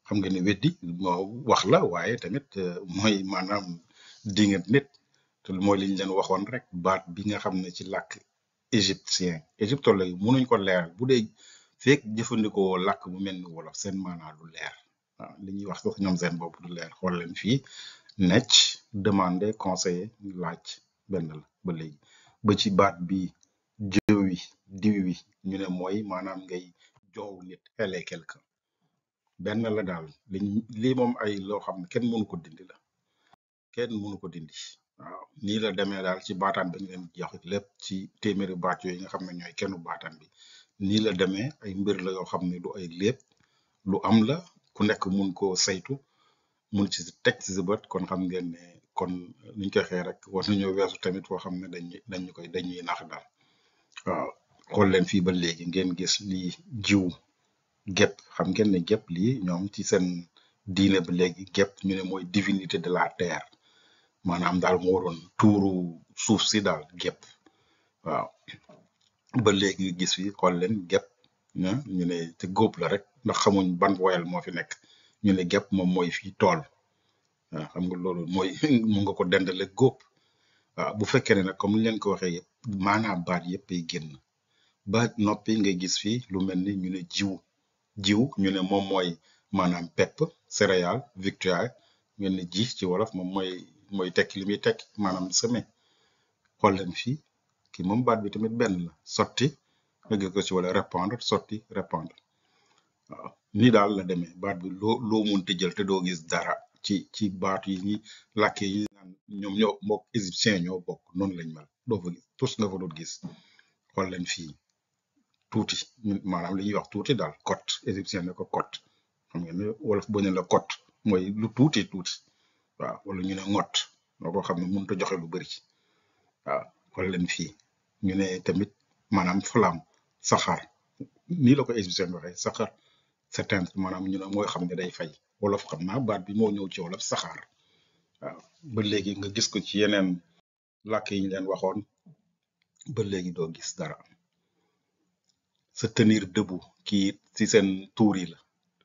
xam nga ne weddi moo wax la waaye tamit mooy maanaam dingat nit te mooy li ñu leen waxoon rek baat bi nga xam ne ci làkk égyptologue yi mënuñ ko leeral bu dee fekk jëfandikoo làkk bu mel ni wolof seen maanaa du leer waaw li ñuy wax sax ñoom seen bopp du leer xool leen fii necc demander conseiller laaj benn la ba léegi ba ci baat bi jëwi diwi ñu ne mooy maanaam ngay joow nit xelee quelqu'un benn la daal lii moom ay loo xam ne kenn mënu ko dindi la kenn mënu ko dindi waaw nii la demee daal ci baataan bi nga leen jox lépp ci téeméeri baat yooyu nga xam ne ñooy kennu baataan bi nii la demee ay mbir la yoo xam ne du ay lépp lu am la ku nekk mun koo saytu mun ci teg ci sa bët kon xam ngeen ne kon niñ koy xee rek war nañoo weesu tamit foo xam ne dañuy nax daal. waaw xool leen fii ba léegi ngeen gis lii jiw gépp xam ngeen ne gépp lii ñoom ci seen diine ba léegi gépp ñu ne mooy divinité de la terre maanaam daal moo doon tuuru suuf si daal gépp waaw ba léegi nga gis fi xool leen gépp ñu ne te góob la rek ndax xamuñ ban woyal moo fi nekk ñu ne gépp moom mooy fii tool waaw xam nga loolu mooy mu nga ko dendale góob waaw bu fekkee ne nag comme ni leen ko waxee yëpp maanaam baat yëpp ay génn ba noppi nga gis fii lu mel ni ñu ne jiw ñu ne moom mooy maanaam pepp céréale victoire ngeen ne ji ci wolof moom mooy tekki li muy tekki maanaam semé xool leen fii kii moom baat bi tamit benn la sotti nga gis ko ci wala répandre sotti répandre waaw nii daal la demee baat bi loo munti jël te doo gis dara ci baat yi ñi làkke yi naan ñoom ñoo mbokk égyptien ñoo bokk noonu lañ mel doo fa gis tous nga fa doon gis xool leen fii tuuti maanaam li ñuy wax tuuti daal cote égyptien ne ko cote xam ngeen ne wolof bu ne la cote mooy lu tuuti waaw wala ñu ne ngot loo ko xam ne mënut a joxe lu bëri waaw xool leen fii ñu ne tamit maanaam flamme saxaar nii la ko égyptien waxee saxaar s'éteindre maanaam ñu ne mooy xam ne day fay wolof xam naa baat bi moo ñëw ci wolof saxaar waaw ba léegi nga gis ko ci yeneen làkk yi ñu leen waxoon ba léegi doo gis dara se tenir debout kii ci seen tuur yi la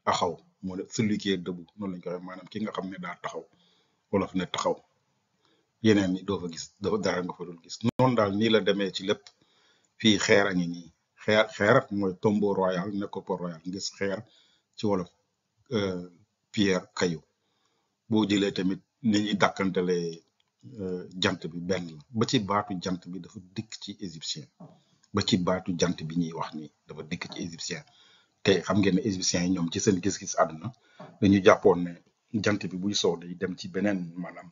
taxaw moo ne celui qui est debout noonu lañ ko waxee maanaam ki nga xam ne daa taxaw wolof ne taxaw yeneen ni doo fa gis dara nga fa dul gis noonu daal nii la demee ci lépp fii xeer a ngi nii xeer mooy tombeau royal nécropole royal ngis xeer ci wolof pierre caillou boo jëlee tamit ni ñuy dàkkantale jant bi benn la ba ci baatu jant bi dafa dikk ci égyptien ba ci baatu jant bi ñuy wax nii dafa dikk ci égyptien te xam ngeen ne égyptiens yi ñoom ci seen gis-gis àdduna dañu jàppoon ne jant bi buy soo day dem ci beneen maanaam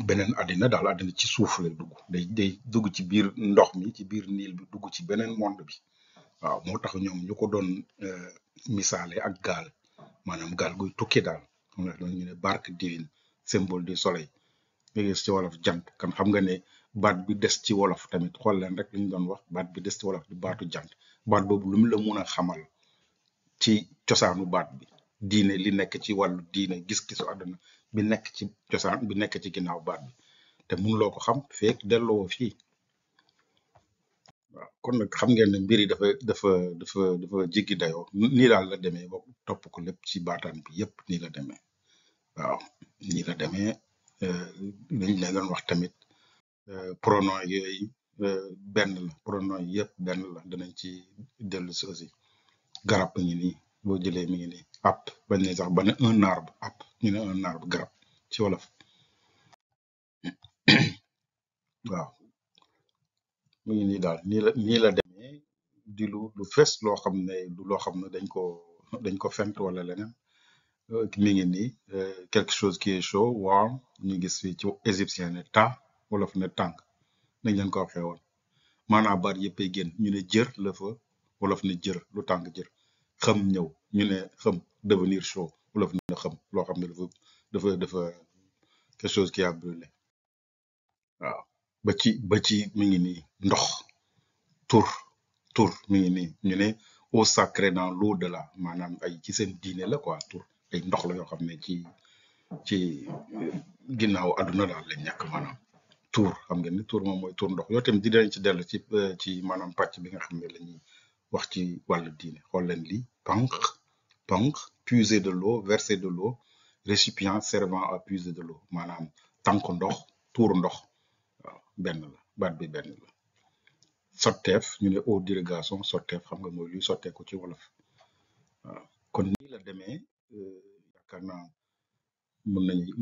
beneen àddina daal àddina ci suuf lay dugg day dugg ci biir ndox mi ci biir niil bi dugg ci beneen monde bi waaw moo tax ñoom ñu ko doon misaale ak gaal maanaam gaal guy tukki daal xam nga ñu ne barque divine symbole du soleil nga gis ci wolof jant kan xam nga ne baat bi des ci wolof tamit xool leen rek li ñu doon wax baat bi des ci wolof di baatu jant baat boobu lu mu la mun a xamal ci cosaanu baat bi diine li nekk ci wàllu diine gis-gisu àdduna bi nekk ci cosaan bi nekk ci ginnaaw baat bi te mënuloo ko xam feek delloo fii waaw kon nag xam ngeen ne mbir yi dafa jéggi dayoo nii daal la demee ba topp ko lépp ci baataan bi yépp nii la demee waaw nii la demee liñ leen doon wax tamit pronom yooyu benn la pronom yi yëpp benn la danañ ci dellu si aussi garab a ngi nii boo jëlee mi ngi nii app bañ ne sax ba ne un arbre app ñu ne un arbre garab ci wolof waaw mi ngi nii daal nii la demee di lu fes loo xam ne du loo xam ne dañ ko fent wala leneen mi ngi nii quelque chose qui est chaud warm ñu gis fii ci égyptien ne ta wolof ne tànk nañ leen ko waxee woon maanaam baat yëpp ay génn ñu ne jër la fa wolof ne jër lu tàng jër xam ñëw ñu ne xam devenir chaud wolof ne xam loo xam ne dafa quelque chose qui a brûlé waaw ba ci mi ngi nii ndox tur mi ngi nii ñu ne eau sacrée dans l'au-delà maanaam ay ci seen diine la quoi tur ay ndox la yoo xam ne ci ginnaaw àdduna daal lañ nekk maanaam tur xam ngeen ni tur moom mooy tur ndox yoo tamit dinañ ci dellu ci maanaam pàcc bi nga xam ne la ñuy wax ci wàllu diine xool leen lii pank puiser de l'eau verser de l'eau récipient servant à puiser de l'eau maanaam tànk ndox tuur ndox waaw benn la baat bi benn la sotteef ñu ne eau d'irrigation sotteef xam nga mooy luy sotteeku ci wolof waaw kon nii la demee yaakaar naa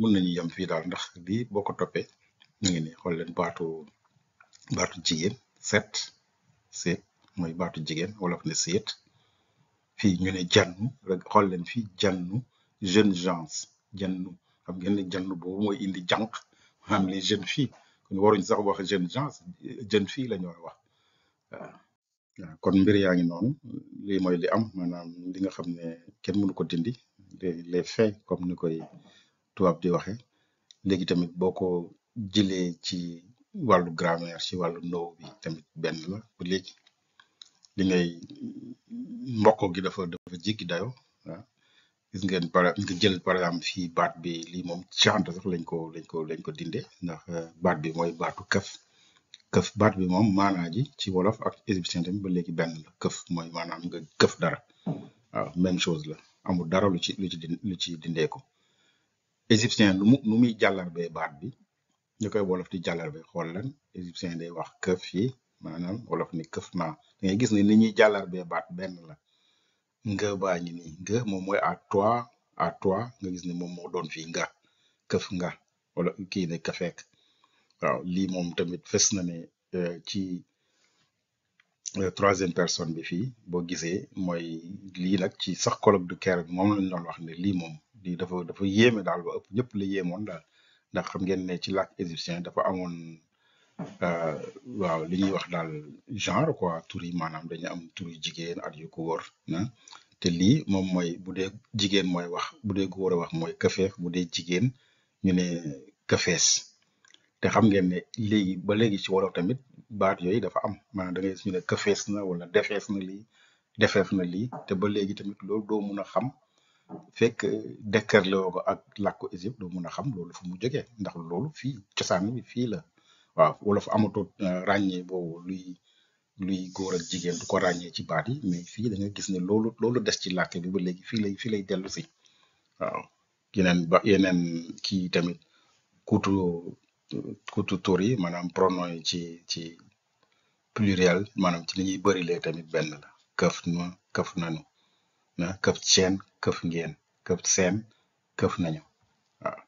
mun nañu yem fii daal ndax lii boo ko toppee ñu ngi nii xool leen baatu jigéen seet mooy baatu jigéen wolof ne seet fii ñu ne jannu rek xool leen fii jannu jeune gens jannu xam ngeen ne jannu boobu mooy indi jànq maanaam les jeunes filles kon waruñ sax wax jeune gens jeune fille la ñu war a wax waaw kon mbir yaa ngi noonu lii mooy li am maanaam li nga xam ne kenn mënu ko dindi les faits comme ni koy tubaab di waxee léegi tamit boo ko jëlee ci wàllu grammaire ci wàllu no bi tamit benn la ba léegi li ngay mbokk gi dafa jéggi dayo waaw gis ngeen nga jël par exemple fii baat bi lii moom chante sax lañ ko dindee ndax baat bi mooy baatu këf baat bi moom maanaa ji ci wolof ak égyptien tamit ba léegi benn la këf mooy maanaam nga këf dara waaw même chose la amul dara lu ci dindeeku égyptien nu muy jàllarbee baat bi ñu koy wolof di jàllarbe xool lan égyptien day wax këf yi maanaam wolof ni këf naa da ngay gis ne ni ñuy jàllarbee baat benn la nga baa ngi nii nga moom mooy à toi nga gis ne moom moo doon fii nga këf nga wala kii ne kafeek waaw lii moom tamit fës na ne ci troisième personne bi fii boo gisee mooy lii nag ci sax colloque de Caire bi moom lañ doon wax ne lii moom lii dafa yéeme daal ba ëpp ñëpp la yéemoon daal ndax xam ngeen ne ci làkk égyptien dafa amoon waaw li ñuy wax daal genre quoi tur yi maanaam dañu am tur yu jigéen at yu ko wóor te lii moom mooy bu dee jigéen mooy wax bu dee góor a wax mooy këfeef bu dee jigéen ñu ne këfees te xam ngeen ne léegi ba léegi ci wolof tamit baat yooyu dafa am maanaam da ngay gis ñu ne këfees na wala defees na lii defeef na lii te ba léegi tamit loolu doo mun a xam fekk dekkarloo ko ak làkku Égypte doo mun a xam loolu fu mu jógee ndax loolu fii cosaan bi fii la waaw wolof amatul ràññee boobu luy góor ak jigéen du ko ràññee ci baat yi mais fii da nga gis ne loolu des ci làkk bi ba léegi fii lay dellu si waaw yeneen kii tamit kuutu tur yi maanaam pronom yi ci pluriel maanaam ci li ñuy bërilee tamit benn la këf na këf nanu na këf seen këf ngeen këf seen këf nañu waaw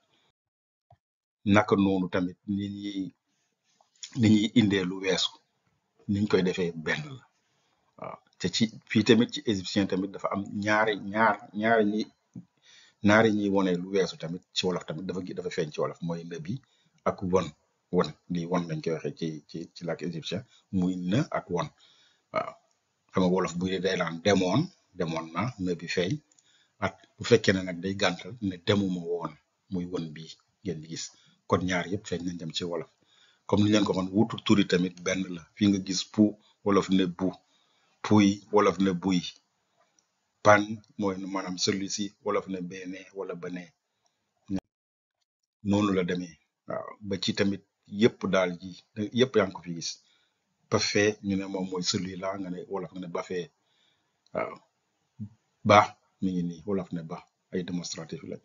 naka noonu tamit ni ñuy indee lu weesu niñ koy defee benn la waaw te ci fii tamit ci égyptien tamit dafa am ñaari ñuy wone lu weesu tamit ci wolof tamit dafa feeñ ci wolof mooy në bi ak won lii won lañ koy waxee ci làkk égyptien muy në ak won waaw xam nga wolof bu day naan demoon na në bi feeñ ak bu fekkee ne nag day gàntal ne demuma woon muy won bii ngeen gis kon ñaar yëpp feeñ nañ dem ci wolof comme ni leen ko waxoon wutu turi tamit benn la fii nga gis pu wolof ne bu puy wolof ne buy pan mooy maanaam celui-ci wolof ne beene wala bane noonu la demee waaw ba ci tamit yëpp daal ji yëpp yaa ngi ko fi gis ba fee ñu ne moom mooy celui-là nga ne wolof nga ne ba fee waaw ba mi ngi nii wolof ne ba ay démonstratif la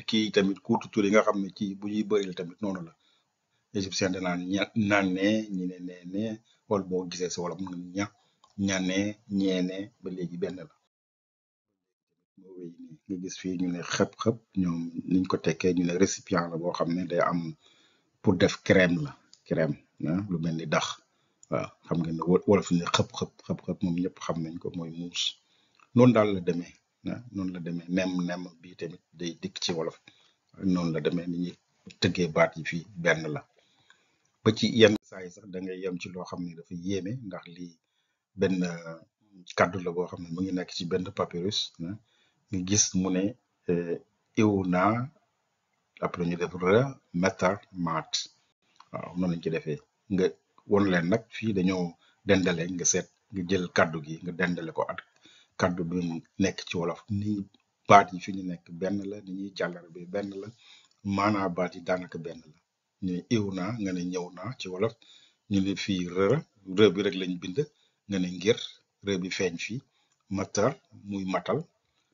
kii tamit kuutu tur yi nga xam ne ci bu ñuy bëril tamit noonu la égyptien danaan naan ñi ne nee wala boo gisee si wolof mën nga ñane ñeene ba léegi benn la moo wéy nii nga gis fii ñu ne xëp-xëp ñoom niñ ko tekkee ñu ne récipient la boo xam ne day am pour def crème la crème lu mel ni dax waaw xam nga ne wolof ne xëp-xëp moom ñëpp xam nañ ko mooy muus noonu daal la demee noonu la demee nem bii tamit day dikk ci wolof noonu la demee ni ñuy tëggee baat yi fii benn la ba ci yenn saa yi sax da ngay yem ci loo xam ne dafa yéeme ndax lii benn kàddu la boo xam ne mu ngi nekk ci benn papyrus nga gis mu ne iw naa après ñu def re metar maat waaw noonu lañ ci defee nga won leen nag fii dañoo dendale nga seet nga jël kàddu gi nga dendale ko ak kàddu bi nekk ci wolof ni baat yi fi ñu nekk benn la ni ñuy jàllar bi benn la maanaa baat yi daanaka benn la ñu ne iw naa nga ne ñëw naa ci wolof ñu ne fii rë bi rek lañ bind nga ne ngir rë bi feeñ fii matar muy matal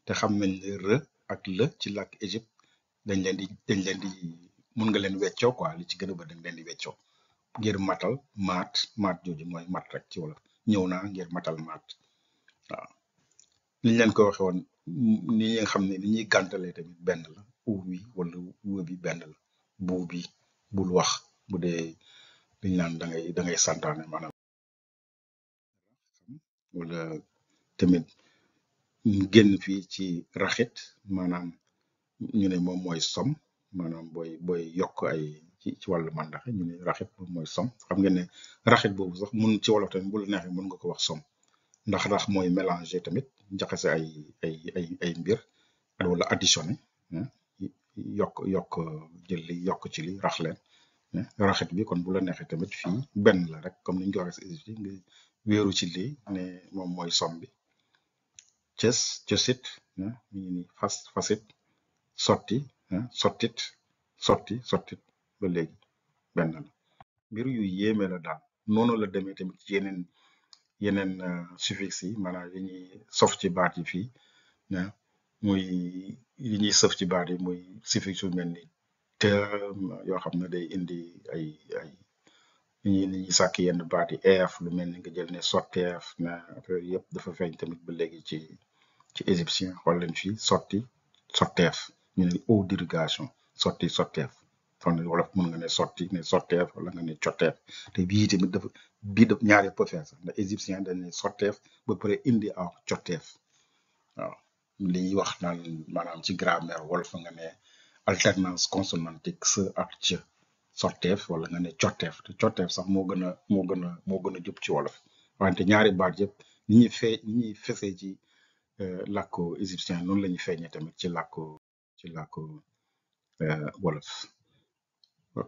te xam nañ ne rë ak lë ci làkk Égypte dañ leen di mun nga leen weccoo quoi li ci gën a ba dañ leen di weccoo ngir matal maat jooju mooy mat rek ci wolof ñëw naa ngir matal maat waaw liñ leen ko waxe woon ni nga xam ne ni ñuy gàntalee tamit benn la u bi wala wë bi benn la buu bi bul wax bu dee liñ naan da ngay santaane maanaam wala tamit génn fii ci raxit maanaam ñu ne moom mooy som maanaam booy yokk ay ci wàllu màndaxe ñu ne raxit moom mooy som xam ngeen ne raxit boobu sax mun ci wolof tamit bu la neexee mën nga ko wax som ndax rax mooy mélanger tamit jaxase ay mbir wala additionné yokk jël li yokk ci li rax leen raxit bi kon bu la neexee tamit fii benn la rek comme ni ñu ko waxee si Égypte nga wéeru ci lii ne moom mooy som bi cësit mi ngi ni fasit sotti sottit sottit ba léegi benn la mbir yu yéeme la daal noonu la demee tamit ci yeneen suffixe yi maanaam yi ñuy sof ci baat yi fii muy yi ñuy sëf ci baat yi muy suffixe yu mel ni te yoo xam ne day indi ay ni ñuy sàkk yenn baat yi eef lu mel ni nga jël ne sotteef na affaire yëpp dafa feeñ tamit ba léegi ci égyptien xool leen fii sotti sotteef ñu ne eau d'irrigation sotti sotteef fan wala mën nga ne sotti ne sotteef wala nga ne cotteef te bii tamit dafa ñaar yëpp a feeñ sax ndax égyptien dañ ne sotteef ba pare indi aw cotteef waaw li ñuy wax naan maanaam ci grammaire wolof nga ne alternance consonantique se ak ca sotteef wala nga ne cotteef te cotteef sax moo gën a jub ci wolof wante ñaari baat yëpp ni ñuy fesee ci làkku égyptien noonu la ñuy feeñee tamit ci làkku wolof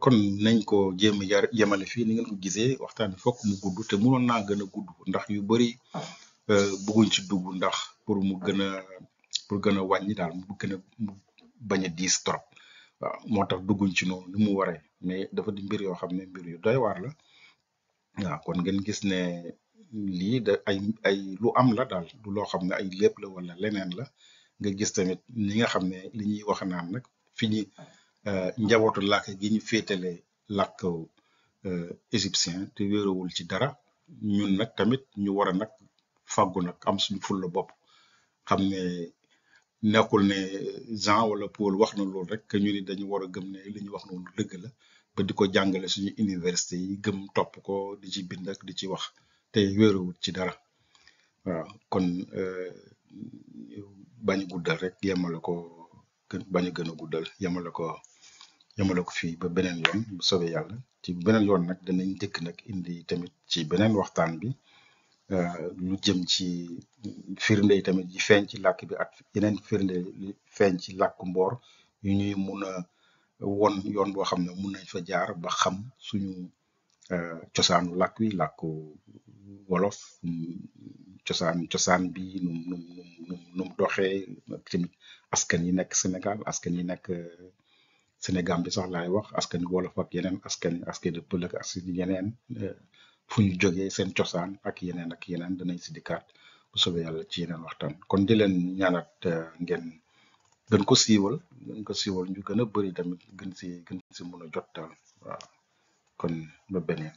kon nañ ko jéem a yemale fii ni ngeen ko gisee waxtaan bi fokk mu gudd te mënoon naa gën a gudd ndax yu bari bëgguñ ci dugg ndax pour gën a wàññi daal mu bañ a diis trop waaw moo tax dugguñ ci noonu ni mu waree mais dafa di mbir yoo xam ne mbir yu doy waar la waaw kon ngeen gis ne lii da ay lu am la daal du loo xam ne ay lépp la wala leneen la nga gis tamit ñi nga xam ne li ñuy wax naan nag fi ñi njabootu làkk gi ñu féetale làkk égyptien te wéerowul ci dara ñun nag tamit ñu war a nag fàggu nag am suñu fulla bopp xam ne nekkul ne Jean wala Paul wax na loolu rek que ñu ni dañu war a gëm ne li ñu wax noonu dëgg la ba di ko jàngale suñu université yi gëm topp ko di ci bind ak di ci wax te wéerowul ci dara waaw kon bañ a guddal rek yemale ko bañ a gën a guddal yemale ko fii ba beneen yoon bu soobee yàlla ci beneen yoon nag danañ dëkk nag indi tamit ci beneen waxtaan bi lu jëm ci firnde yi tamit yi feeñ ci làkk bi ak yeneen firnde yi feeñ ci làkku mboor yu ñuy mun a won yoon boo xam ne mun nañ fa jaar ba xam suñu cosaanu làkk wi làkku wolof cosaan bi num doxee tamit askan yi nekk Sénégal askan yi nekk Sénégal bi sax laay wax askan yi wolof ak yeneen askan yi pël ak askan yi yeneen fu ñu jógee seen cosaan ak yeneen danañ si dikkaat bu soobee yàlla ci yeneen waxtaan kon di leen ñaanat ngeen gën ko siiwal ñu gën a bëri tamit gën si mun a jot daal waaw kon ba beneen